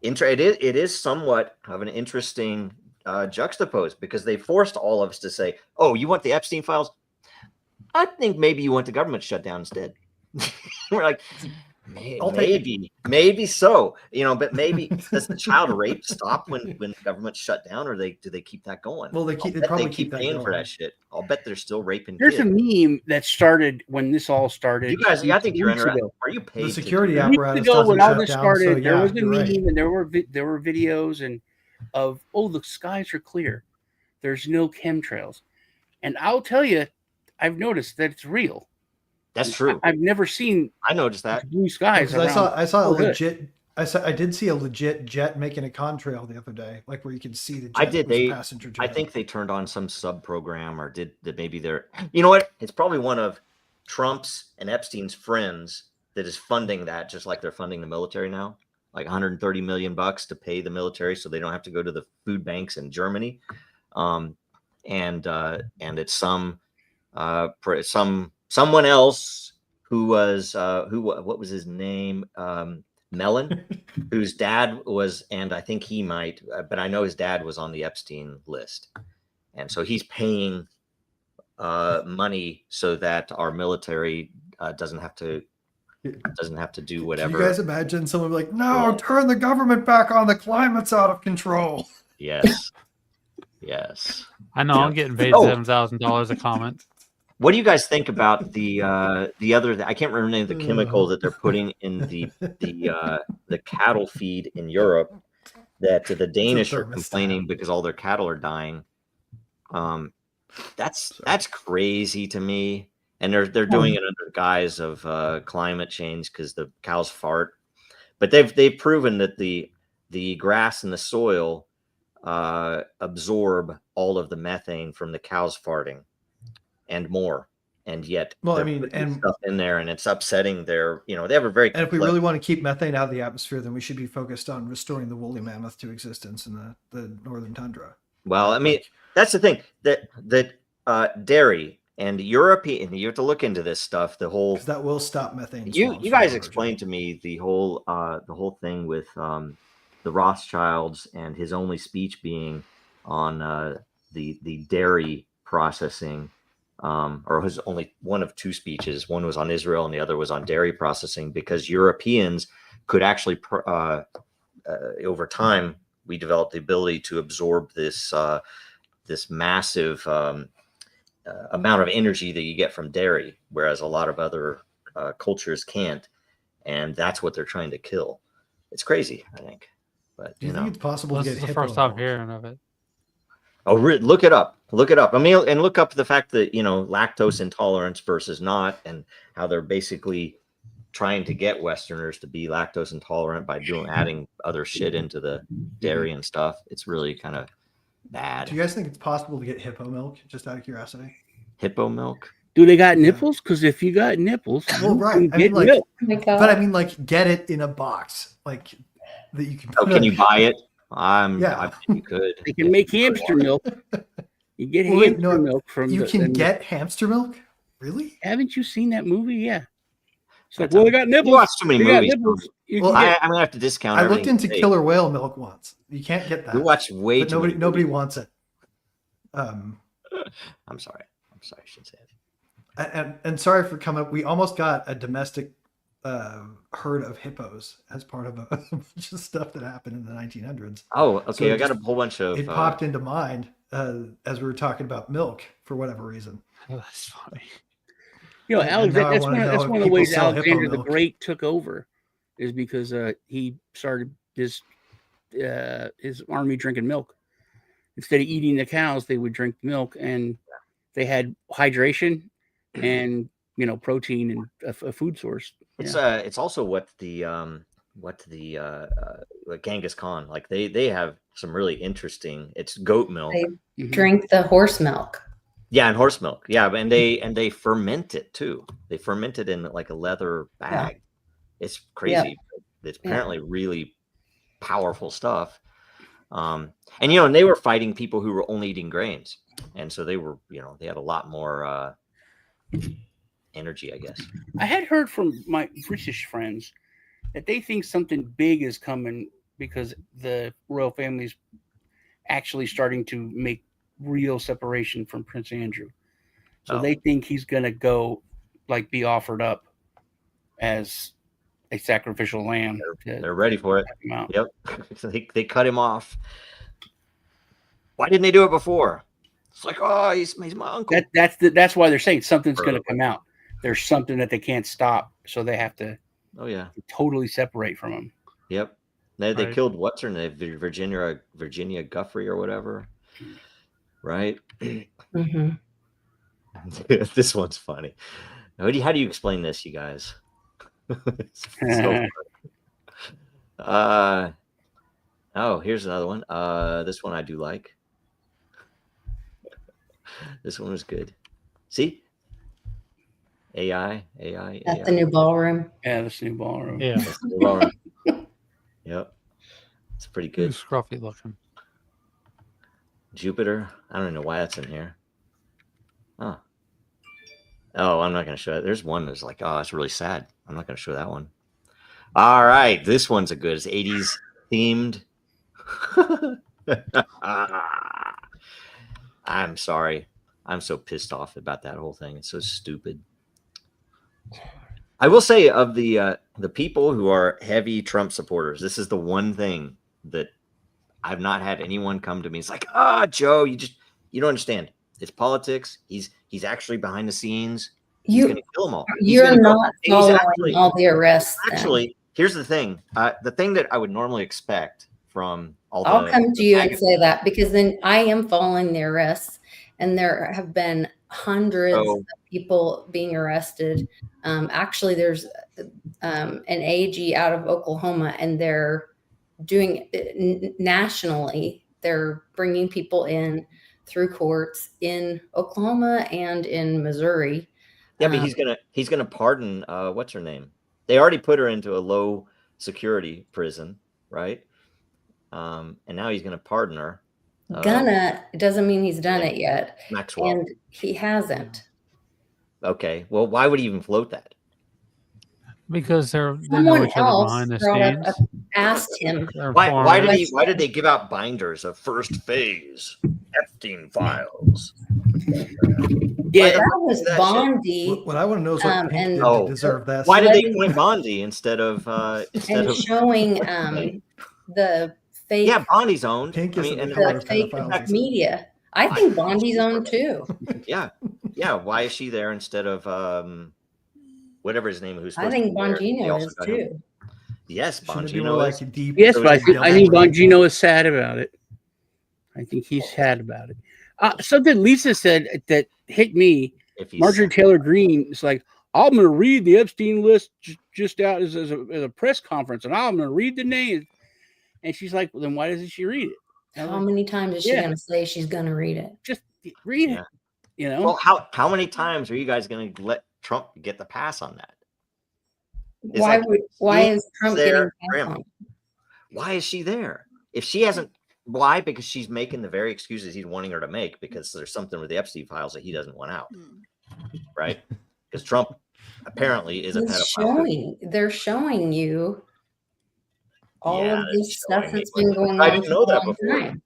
It is somewhat of an interesting juxtapose because they forced all of us to say, "Oh, you want the Epstein files? I think maybe you want the government shutdown instead." We're like, maybe so, but maybe does the child rape stop when the government's shut down, or do they keep that going? Well, they probably keep that paying going for that shit. I'll bet they're still raping. There's kids. a meme that started when this all started. You guys, I think you're interested. Are you paid? The security Weeks apparatus ago, doesn't when all shut this down, started, so there was a you're meme right. and there were videos of the skies are clear. There's no chemtrails, and I'll tell you, I've noticed that it's real. That's true. I've never seen. I noticed that blue skies. I did see a legit jet making a contrail the other day, like where you can see the jet. I did. Passenger jet. I think they turned on some sub program, or did that? Maybe they're. You know what? It's probably one of Trump's and Epstein's friends that is funding that, just like they're funding the military now, like $130 million to pay the military so they don't have to go to the food banks in Germany, and it's someone else who was what was his name? Mellon, whose dad was, and I think he might, but I know his dad was on the Epstein list, and so he's paying money so that our military doesn't have to do whatever. Can you guys imagine someone like, "No, turn the government back on. The climate's out of control." Yes. I know. I'm getting paid $7,000 a comment. What do you guys think about the other? I can't remember the name of the chemical that they're putting in the cattle feed in Europe that the Danish are complaining because all their cattle are dying. That's crazy to me, and they're doing it under the guise of climate change because the cows fart. But they've proven that the grass and the soil absorb all of the methane from the cows farting. And more, and yet, and stuff in there, and it's upsetting their. They have a very. And if we really want to keep methane out of the atmosphere, then we should be focused on restoring the woolly mammoth to existence in the northern tundra. Well, I mean, that's the thing that dairy and European. You have to look into this stuff. The whole that will stop methane. You guys explained to me the whole thing with the Rothschilds and his only speech being on the dairy processing. Or was only one of two speeches. One was on Israel and the other was on dairy processing, because Europeans could actually, over time, we developed the ability to absorb this massive amount of energy that you get from dairy, whereas a lot of other cultures can't. And that's what they're trying to kill. It's crazy, I think. But do you think it's possible to get the first time hearing of it? Oh, look it up. I mean, and look up the fact that, lactose intolerance versus not, and how they're basically trying to get Westerners to be lactose intolerant by adding other shit into the dairy and stuff. It's really kind of bad. Do you guys think it's possible to get hippo milk, just out of curiosity? Hippo milk? Do they got nipples? Because if you got nipples, well, right. I mean, Oh my God. But I mean, get it in a box, that you can. Oh, can you buy it? I bet you could. They can make hamster milk. You get hamster milk from. You can get hamster milk. Really? Haven't you seen that movie? Yeah. It's like, That's well, a- they got nipples. You watch too many They got movies. nipples. You Well, can get- I'm gonna have to discount. I looked everything into you say. killer whale milk once. You can't get that. You watch way but too nobody many. wants it. I'm sorry. I shouldn't say it. And sorry for coming up. We almost got a domestic herd of hippos as part of a bunch of stuff that happened in the 1900s. Oh, okay. So I got a whole bunch of. It popped into mind as we were talking about milk for whatever reason. Oh, that's funny. You know, And now I that's wanna one know of if the people ways sell hippo Alexander the milk. Great took over, is because he started his army drinking milk. Instead of eating the cows, they would drink milk, and they had hydration and protein and a food source. It's also what Genghis Khan, like they have some really interesting. It's goat milk. They drink the horse milk. Yeah, and horse milk. Yeah, and they ferment it too. They ferment it in like a leather bag. It's crazy. It's apparently really powerful stuff. And they were fighting people who were only eating grains, and so they were, they had a lot more energy, I guess. I had heard from my British friends that they think something big is coming because the royal family's actually starting to make real separation from Prince Andrew. So they think he's going to go be offered up as a sacrificial lamb. They're ready for it. Yep. they cut him off. Why didn't they do it before? It's like, oh, he's my uncle. That's why they're saying something's going to come out. There's something that they can't stop, so they have to totally separate from him. Yep. They killed what's her name, Virginia Guffrey or whatever. Right? Mm-hmm. This one's funny. How do you explain this, you guys? It's so funny. Here's another one. This one I do like. This one was good. See? AI. That's the new ballroom. Yeah, that's the new ballroom. Yeah. Yep. It's pretty good. Scruffy looking. Jupiter. I don't know why that's in here. Oh, I'm not going to show it. There's one that's like, oh, it's really sad. I'm not going to show that one. All right. This one's a good. It's 80s themed. I'm sorry. I'm so pissed off about that whole thing. It's so stupid. I will say, of the people who are heavy Trump supporters, this is the one thing that I've not had anyone come to me. It's like, Joe, you don't understand. It's politics. He's actually behind the scenes. He's going to kill them all. You're not following all the arrests. Actually, here's the thing. The thing that I would normally expect from all I'll come to you and say that, because then I am following the arrests, and there have been hundreds of people being arrested. Actually, there's an AG out of Oklahoma, and they're doing it nationally. They're bringing people in through courts in Oklahoma and in Missouri. Yeah, but he's gonna pardon what's her name? They already put her into a low security prison, right? And now he's gonna pardon her. It doesn't mean he's done it yet. Maxwell. And he hasn't. Okay. Well, why would he even float that? Because they know Someone each other else behind the scenes. asked him. Why did they give out binders of first phase Epstein files? Yeah, that was Bondi. What I want to know is what Pink did to deserve that. Why did they point Bondi instead of showing the fake? Yeah, Bondi's owned. Pink is the fake media. I think Bondi's owned too. Yeah. Why is she there instead of whatever his name? Who's I think Bongino is too. Yes, Bongino. Yes, but I think Bongino is sad about it. I think he's sad about it. Something Lisa said that hit me. Marjorie Taylor Greene is like, I'm going to read the Epstein list just out as a press conference, and I'm going to read the names. And she's like, well, then why doesn't she read it? How many times is she going to say she's going to read it? Just read it. Well, how many times are you guys going to let Trump get the pass on that? Why is Trump getting pass on? Why is she there? If she hasn't, why? Because she's making the very excuses he's wanting her to make, because there's something with the Epstein files that he doesn't want out. right? Because Trump apparently is a pedophile. They're showing you all Yeah, of they're this stuff showing me, that's been going I on didn't for know a that long before. time.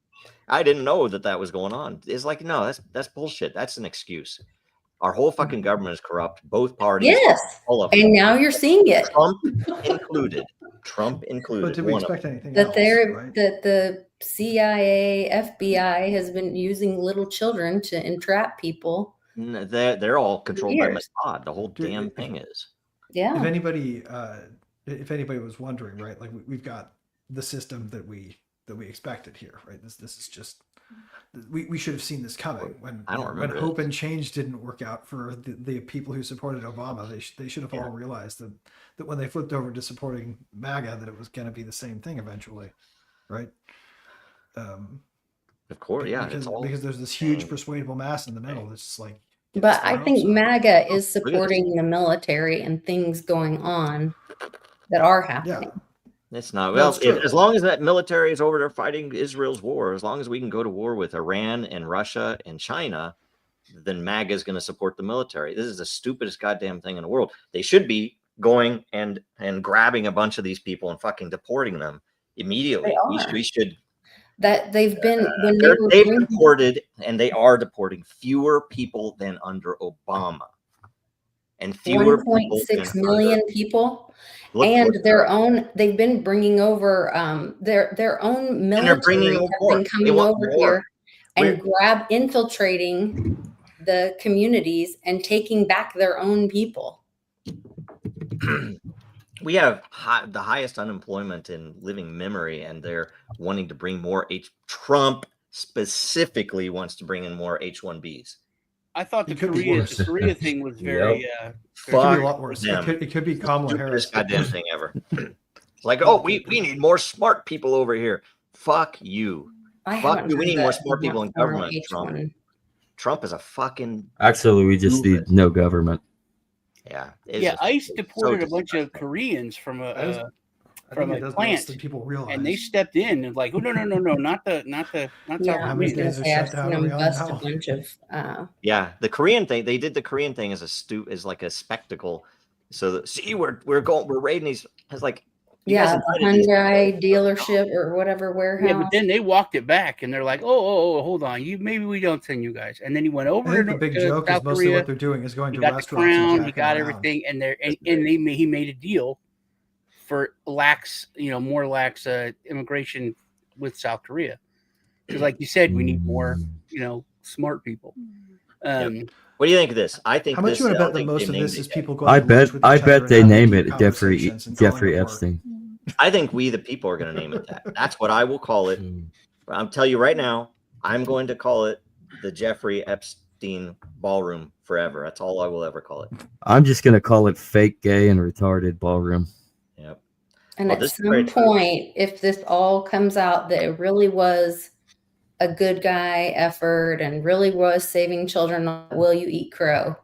I didn't know that was going on. It's like, no, that's bullshit. That's an excuse. Our whole fucking government is corrupt. Both parties, Yes, all of them. and now you're seeing it. Trump included. But did we one of expect them. anything That else? they're Right? that the CIA, FBI has been using little children to entrap people. They're all controlled by years. Mossad. The whole Dude, damn if- thing is. Yeah. If anybody was wondering, right, like we've got the system that we expected here, right? This is just we should have seen this coming when I don't when remember hope this. and change didn't work out for the people who supported Obama. They should have all realized that when they flipped over to supporting MAGA, that it was going to be the same thing eventually, right? Of course, yeah. Because there's this huge persuadable mass in the middle that's just like. But I think MAGA is Look at this. supporting the military and things going on that are happening. It's not. No, Well, it's true. as long as that military is over there fighting Israel's war, as long as we can go to war with Iran and Russia and China, then MAGA is going to support the military. This is the stupidest goddamn thing in the world. They should be going and grabbing a bunch of these people and fucking deporting them immediately. We should. That they've been when They've deported, and they are deporting fewer people than under Obama, and fewer 1.6 million people. Look And for it. their own, they've been bringing over their own military have been coming over here and infiltrating the communities and taking back their own people. We have the highest unemployment in living memory, and they're wanting to bring more Trump specifically wants to bring in more H-1Bs. I thought the It could be Korea worse. thing was very. It could be a Fuck lot worse. them. It could be Kamala Harris. Stupidest goddamn thing ever. It's like, oh, we need more smart people over here. Fuck you. Fuck you. We need more smart people in government. Trump is a fucking. Actually, we just need no government. Yeah. Yeah, ICE deported a bunch of Koreans from a plant, people realize. and they stepped in and like, oh no, not South Korea. I've seen them bust a bunch of. Yeah, the Korean thing. They did the Korean thing as is like a spectacle. So see, we're raiding these. It's like. Yeah, the Hyundai dealership or whatever warehouse. Yeah, but then they walked it back, and they're like, "Oh, hold on, maybe we don't send you guys." And then he went over. The big joke South is mostly Korea. what they're doing is going to got restaurants. The crown, he got around. everything, and he made a deal for more lax immigration with South Korea, because, like you said, we need more, smart people. What do you think of this? I think. How much you want to bet that most of this is people going? I bet they name it Jeffrey Epstein. I think we, the people, are going to name it that. That's what I will call it. I'll tell you right now, I'm going to call it the Jeffrey Epstein Ballroom forever. That's all I will ever call it. I'm just going to call it fake, gay, and retarded ballroom. Yep. And at some point, if this all comes out that it really was a good guy effort and really was saving children, will you eat crow?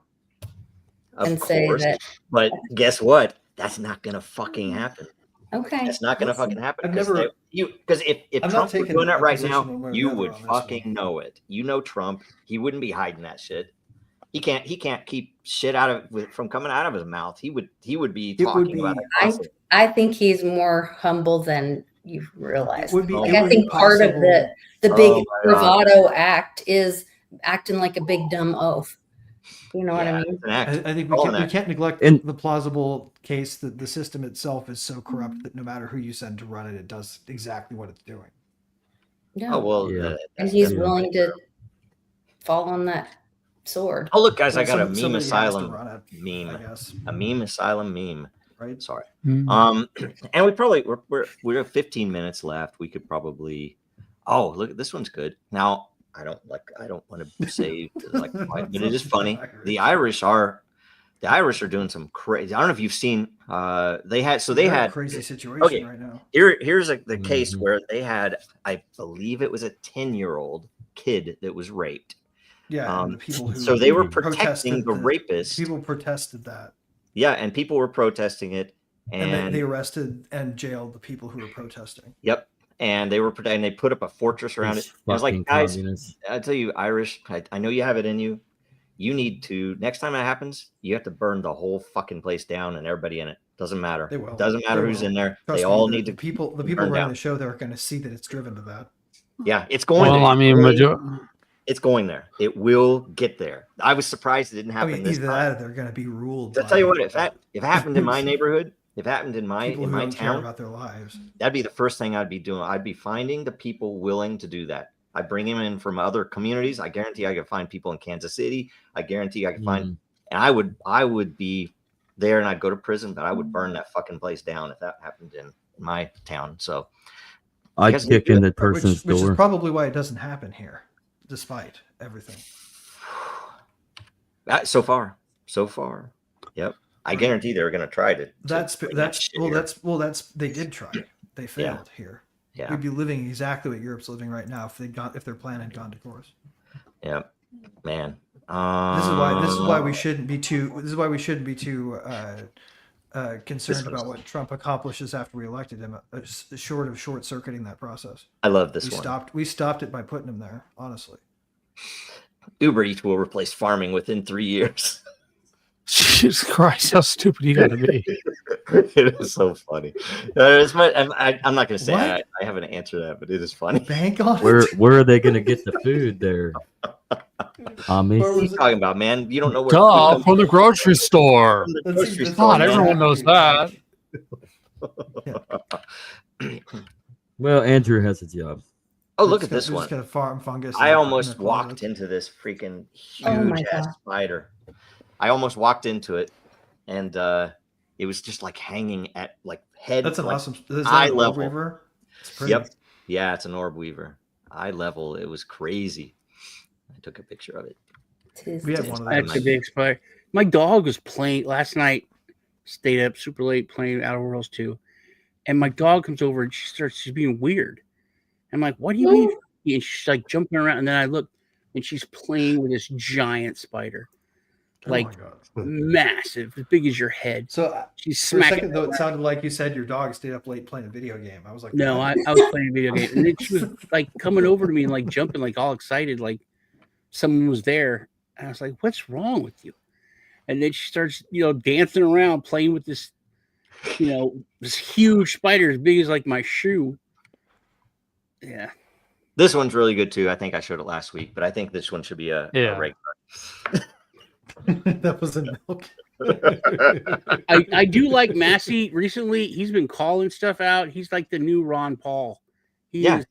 Of course. But guess what? That's not going to fucking happen. Okay. It's not going to fucking happen. Because if Trump were doing that right now, you would fucking know it. You know Trump. He wouldn't be hiding that shit. He can't keep shit from coming out of his mouth. He would be talking about it. I think he's more humble than you realize. I think part of the big bravado act is acting like a big dumb oaf. You know what I mean? I think we can't neglect the plausible case that the system itself is so corrupt that no matter who you send to run it, it does exactly what it's doing. Yeah. Oh, well, yeah. And he's willing to fall on that sword. Oh, look, guys, I got a meme asylum meme. A meme asylum meme. Right. Sorry. And we're 15 minutes left. We could probably. Oh, look, this one's good. Now, I don't want to say but it is funny. The Irish are doing some crazy. I don't know if you've seen. They had a crazy situation right now. Here's the case where they had, I believe it was a 10-year-old kid that was raped. Yeah, and the people who so they were protecting the rapist. People protested that. Yeah, and people were protesting it, and they arrested and jailed the people who were protesting. Yep. And they were protecting. They put up a fortress around it. I was like, guys, I tell you, Irish, I know you have it in you. you need to, next time that happens, you have to burn the whole fucking place down and everybody in it. Doesn't matter. They will. Doesn't matter They who's will. in there. Trust They me, all the need to people burn running down. the show, they're going to see that it's driven to that. Yeah, it's going Well, to. I mean, It's going there. It will get there. I was surprised it didn't I happen mean, this either time. that or they're going to be ruled. I'll tell you what, if it happened in my neighborhood, if it happened in my people who don't care town, about their lives. that'd be the first thing I'd be doing. I'd be finding the people willing to do that. I'd bring them in from other communities. I guarantee I could find people in Kansas City. I guarantee I could find, and I would be there, and I'd go to prison, but I would burn that fucking place down if that happened in my town. So I'd kick in the person's which door. is probably why it doesn't happen here, despite everything. So far, yep. I guarantee they're going to try to. That's they did try. They failed here. Yeah. We'd be living exactly what Europe's living right now if their plan had gone to course. Yeah, man. This is why we shouldn't be too concerned about what Trump accomplishes after we elected him, short of short circuiting that process. I love this one. We stopped it by putting him there, honestly. Uber Eats will replace farming within 3 years. Jesus Christ, how stupid you got to be. It is so funny. I'm not going to say I have an answer to that, but it is funny. Bank on Where are they going to get the food there? What are you talking about, man? You don't know where. Duh, from the grocery store. God, everyone knows that. Well, Andrew has a job. Oh, look at this one. Farm fungus. I almost walked into this freaking huge ass spider. I almost walked into it, and it was just like hanging at like head. That's an awesome eye level. Weaver? Yep. Yeah, it's an orb weaver. Eye level. It was crazy. I took a picture of it. We had one of That's a big spider. My dog was playing last night. Stayed up super late playing Outer Worlds 2, and my dog comes over and she's being weird. I'm like, what do you mean? And she's like jumping around, and then I look, and she's playing with this giant spider, like massive, as big as your head. So she's smacking. For a second, though, it sounded like you said your dog stayed up late playing a video game. I was like, no, I was playing a video game, and then she was like coming over to me and like jumping, like all excited, like someone was there. And I was like, what's wrong with you? And then she starts, dancing around, playing with this, this huge spider as big as like my shoe. Yeah. This one's really good too. I think I showed it last week, but I think this one should be a regular. That was in milk. I do like Massey. Recently, he's been calling stuff out. He's like the new Ron Paul. And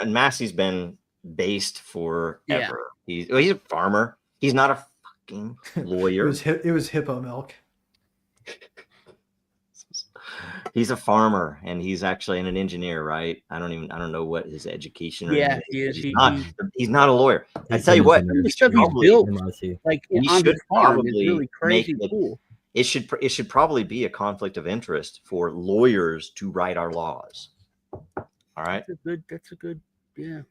Massey's been based forever. Yeah. He's a farmer. He's not a fucking lawyer. It was hippo milk. He's a farmer, and he's actually an engineer, right? I don't know what his education. Yeah, he is. He's not a lawyer. I tell you what, the stuff he's built, like on the farm, is really crazy cool. It should probably be a conflict of interest for lawyers to write our laws. All right. That's a good. Yeah.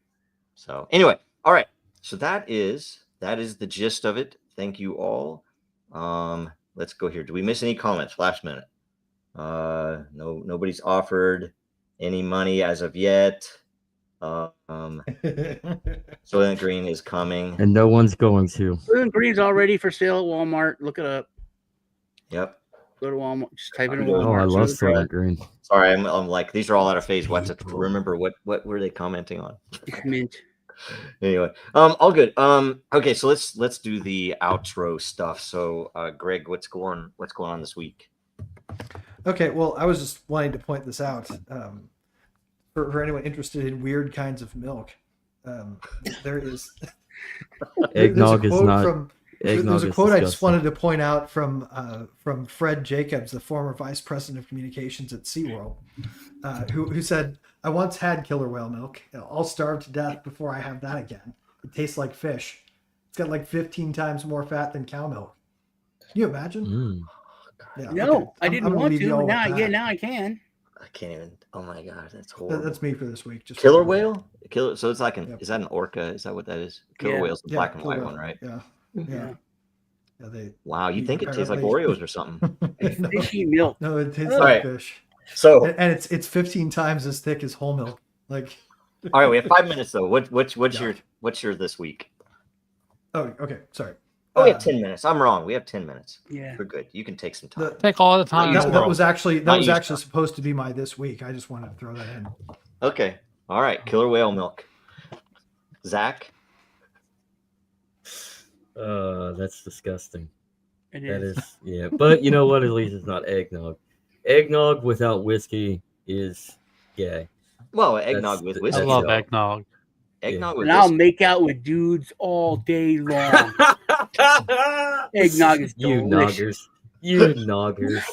So anyway, all right. So that is the gist of it. Thank you all. Let's go here. Do we miss any comments? Last minute. No, nobody's offered any money as of yet. Soylent Green is coming, and no one's going to. Soylent Green's already for sale at Walmart. Look it up. Yep. Go to Walmart. Just type in Walmart. Oh, I love Soylent Green. Sorry, I'm like, these are all out of phase. Remember what were they commenting on? Mint. Anyway, all good. Okay, so let's do the outro stuff. So, Greg, what's going on this week? Okay, well, I was just wanting to point this out for anyone interested in weird kinds of milk. There is eggnog is not. There's a quote I just wanted to point out from Fred Jacobs, the former vice president of communications at SeaWorld, who said, "I once had killer whale milk. I'll starve to death before I have that again. It tastes like fish. It's got like 15 times more fat than cow milk." Can you imagine? Yeah, no, okay. I didn't want to. Now I can. I can't even. Oh my god, that's horrible. That's me for this week. Just killer whale. So it's like is that an orca? Is that what that is? Killer whale's the black and white one, right? Yeah. Wow, you think it tastes like Oreos or something? Fishy milk. No, it tastes like fish. So and it's 15 times as thick as whole milk. Like. All right, we have 5 minutes though. What's your this week? Oh, okay. Sorry. Oh, we have 10 minutes. I'm wrong. We have 10 minutes. Yeah. We're good. You can take some time. Take all the time. in the That world. was actually Not used supposed to be my this week. I just wanted to throw that in. Okay. All right. Killer whale milk. Zach? That's disgusting. It That is. is, yeah. But you know what? At least it's not eggnog. Eggnog without whiskey is gay. Well, eggnog That's with the- I whiskey. love though. eggnog. Eggnog with And I'll whiskey. make out with dudes all day long. Eggnog is You delicious. noggers. You noggers.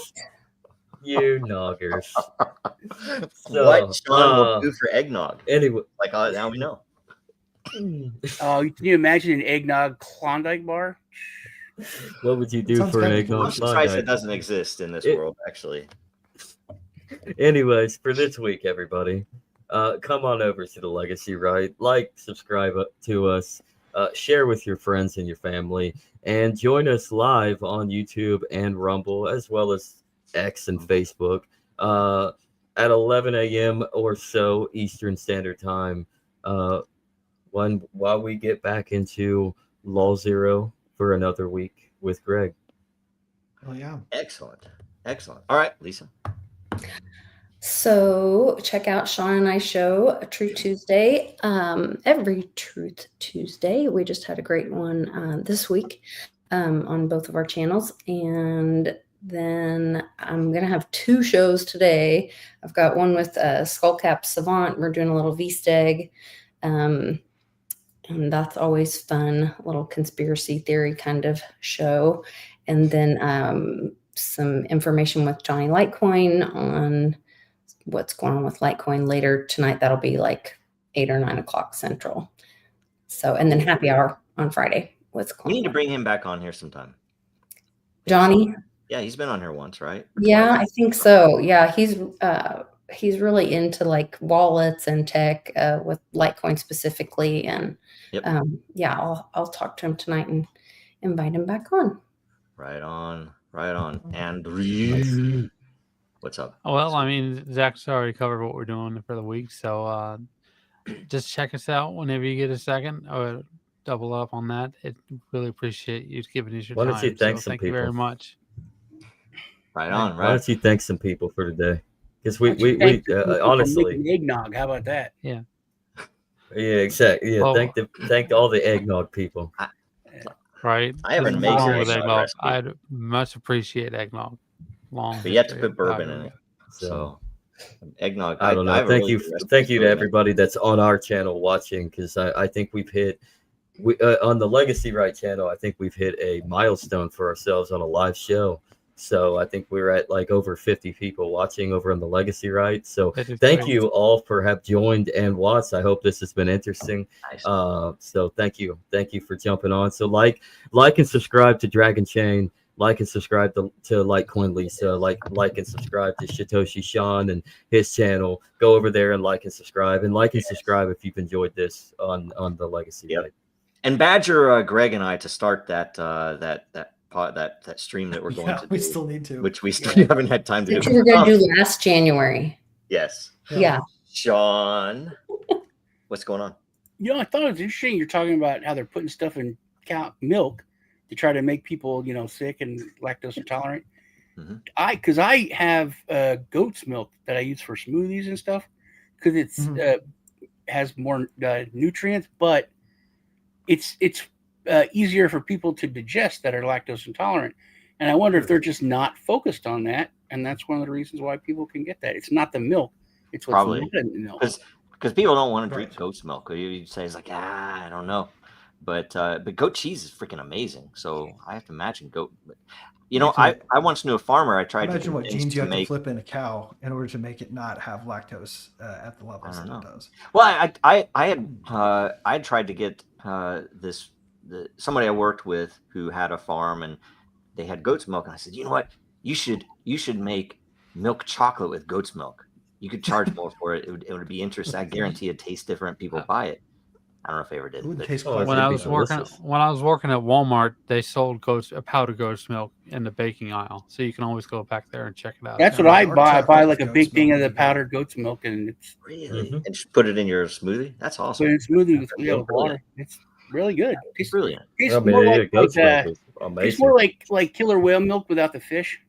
You noggers. So, What Sean will do for eggnog? Anyway, Like now we know. Oh, can you imagine an eggnog Klondike bar? what would you do Sounds for an kinda eggnog? I'm surprised Klondike? it doesn't exist in this It- world, actually. Anyways, for this week, everybody, come on over to the Legacy Right. Like, subscribe to us, share with your friends and your family, and join us live on YouTube and Rumble, as well as X and Facebook, at 11 a.m. or so Eastern Standard Time, while we get back into Law Zero for another week with Greg. Oh yeah. Excellent. Excellent. All right, Lisa. So check out Sean and I show Truth Tuesday. Every Truth Tuesday. We just had a great one this week on both of our channels. And then I'm going to have 2 shows today. I've got one with Skullcap Savant. We're doing a little VSTEG. And that's always fun, a little conspiracy theory kind of show. And then some information with Johnny Litecoin on what's going on with Litecoin later tonight. That'll be like 8 or 9 o'clock Central. So, and then happy hour on Friday. What's We going need to on? bring him back on here sometime. Johnny? Yeah, he's been on here once, right? Yeah, I think so. Yeah, he's really into like wallets and tech with Litecoin specifically. And Yep. yeah, I'll talk to him tonight and invite him back on. Right on. Right on. And what's up? Well, I mean, Zach's already covered what we're doing for the week, so just check us out whenever you get a second. Or double up on that. It really appreciate you giving us your Why time. don't you thank some thank you very people? much. Right on. Why Right. don't you thank some people for today? Because we Thank you for honestly, making eggnog. How about that? yeah, exactly. Yeah, Well- thank all the eggnog people. Right? I haven't There's made nothing wrong an with eggnog eggnog. recipe. I'd much appreciate eggnog. Long. But you have to history put of bourbon how in to- it. So eggnog. I don't know. have a Thank really you, good recipe thank you to for it. everybody that's on our channel watching, because I think we've hit on the Legacy Right channel. I think we've hit a milestone for ourselves on a live show. So I think we're at like over 50 people watching over on the Legacy Right. So That is thank great. you all for have joined and watched. I hope this has been interesting. Nice. So thank you for jumping on. So like and subscribe to Dragon Chain. Like and subscribe to Litecoin Lisa. Like and subscribe to Satoshi Sean and his channel. Go over there and like and subscribe. And like and subscribe if you've enjoyed this on the Legacy Yep. Right. And badger Greg and I to start that stream that we're going Yeah, to do, we still need to. which we still haven't had time to Which do. we were going to do last January. Yes, Yeah. Sean, what's going on? You know, I thought it was interesting. You're talking about how they're putting stuff in cow milk to try to make people, sick and lactose intolerant. Mhm. Because I have goat's milk that I use for smoothies and stuff, because it's has more nutrients, but it's easier for people to digest that are lactose intolerant. And I wonder if they're just not focused on that, and that's one of the reasons why people can get that. It's not the milk; it's what's Probably. not in the milk. Because people don't want to drink Right. goat's milk. You say it's like, I don't know, but goat cheese is freaking amazing. So I have to imagine goat. But, I once knew a farmer. I tried Imagine to what convince genes you to have to make. flip in a cow in order to make it not have lactose at the levels I that don't it does. Well, I had tried to get somebody I worked with who had a farm, and they had goat's milk, and I said, you know what, you should make milk chocolate with goat's milk. You could charge more for it. It would be interesting. I guarantee it tastes different. People buy it. I don't know if they ever did. It would but- taste Oh, quite When it'd I be was delicious. working at Walmart, they sold powdered goat's milk in the baking aisle, so you can always go back there and check it out. That's Yeah. what I Dark buy. I chocolate buy with like a goat's big thing milk of the would be good. powdered goat's milk, and it's Really? Mhm. And just put it in your smoothie? That's put awesome. in smoothie with Yeah, water. It's really good. Tastes Brilliant. tastes I mean, more yeah, like, goat's milk is tastes amazing. more like killer whale milk without the fish.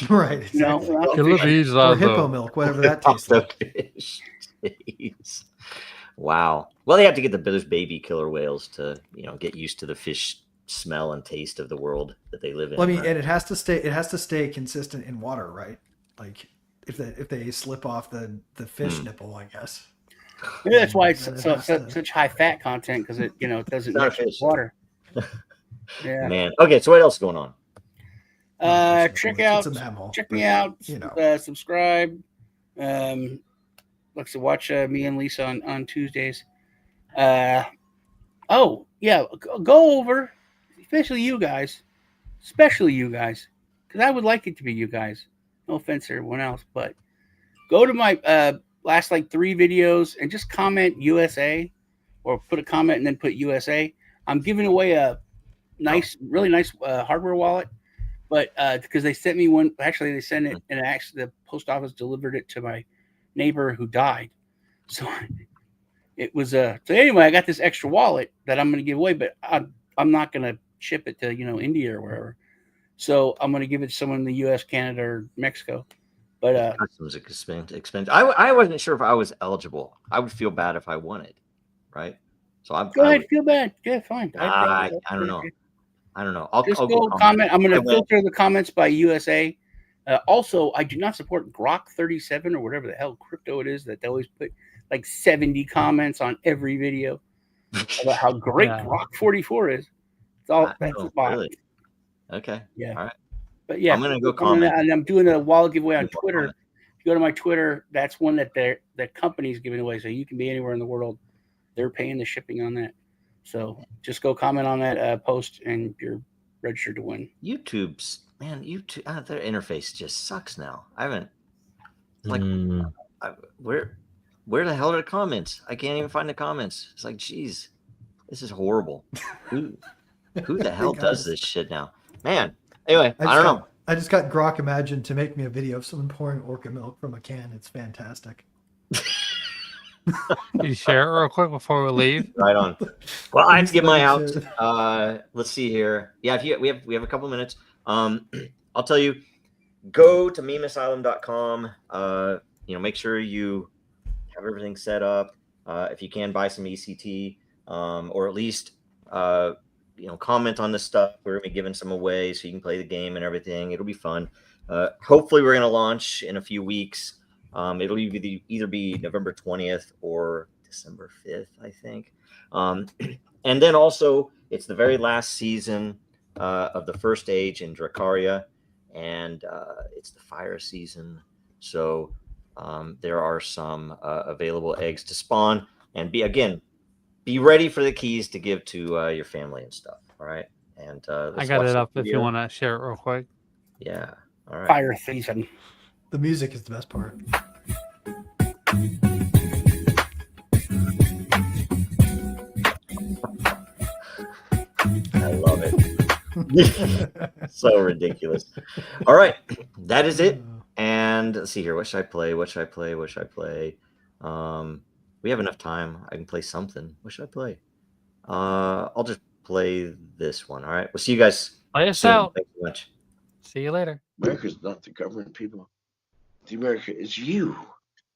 Right. You know, Exactly. without the Killer fish. bees Or hippo milk, whatever that tastes like. Jeez. Wow. Well, they have to get those baby killer whales to, get used to the fish smell and taste of the world that they live in. Well, I mean, right? and it has to stay consistent in water, right? Like if they slip off the fish nipple, I guess. Maybe that's why it's Then it so, has so, to- such high fat content, because it it doesn't not a mix with fish. water. Yeah. Man. Okay, so what else is going on? Check It's a mammal. check me out. You know. Subscribe. Like to watch me and Lisa on Tuesdays. Oh yeah, go over, especially you guys, because I would like it to be you guys. No offense to everyone else, but go to my last like 3 videos and just comment USA, or put a comment and then put USA. I'm giving away a really nice hardware wallet, but because they sent me one, actually they sent it, and actually the post office delivered it to my neighbor who died. So it was so anyway, I got this extra wallet that I'm going to give away, but I'm not going to ship it to India or wherever. So I'm going to give it to someone in the U.S., Canada, or Mexico. But Customs expense. I wasn't sure if I was eligible. I would feel bad if I won it, right? So go ahead, feel bad. Yeah, fine. I don't know. I don't know. I'll go comment. I'm going to filter the comments by USA. Also, I do not support Grok 37 or whatever the hell crypto it is that they always put like 70 comments on every video about how great Grok 44 is. It's all that's a bot. Really? Okay. Yeah. All right. But yeah, I'm gonna go comment. And I'm doing a wallet giveaway on Twitter. If you go to my Twitter, that's one that the company's giving away, so you can be anywhere in the world. They're paying the shipping on that. So just go comment on that post, and you're registered to win. YouTube, their interface just sucks now. I haven't where the hell are the comments? I can't even find the comments. It's like, geez, this is horrible. Who the hell does this shit now? Man. Anyway, I don't know. I just got Grok Imagine to make me a video of someone pouring orca milk from a can. It's fantastic. Can you share it real quick before we leave? Right on. Well, I have to get my out. Let's see here. Yeah, we have a couple of minutes. I'll tell you, go to memeasylum.com. Make sure you have everything set up. If you can, buy some ECT, or at least comment on this stuff. We're gonna be giving some away so you can play the game and everything. It'll be fun. Hopefully, we're gonna launch in a few weeks. It'll either be November 20th or December 5th, I think. And then also, it's the very last season of the First Age in Dracaria, and it's the fire season. So there are some available eggs to spawn, and be ready for the keys to give to your family and stuff. All right. And I got it up if you want to share it real quick. Yeah. All right. Fire season. The music is the best part. I love it. So ridiculous. All right. That is it. And let's see here. What should I play? We have enough time. I can play something. What should I play? I'll just play this one. All right. We'll see you guys. Play us soon. out. Thank you much. See you later. America's not the government, people. The America is you.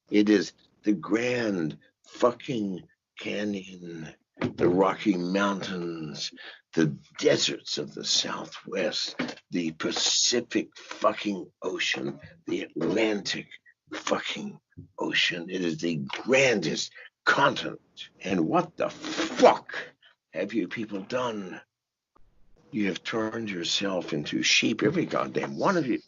It is the Grand fucking Canyon, the Rocky Mountains, the deserts of the Southwest, the Pacific fucking Ocean, the Atlantic fucking Ocean. It is the grandest continent. And what the fuck have you people done? You have turned yourself into sheep, every goddamn one of you.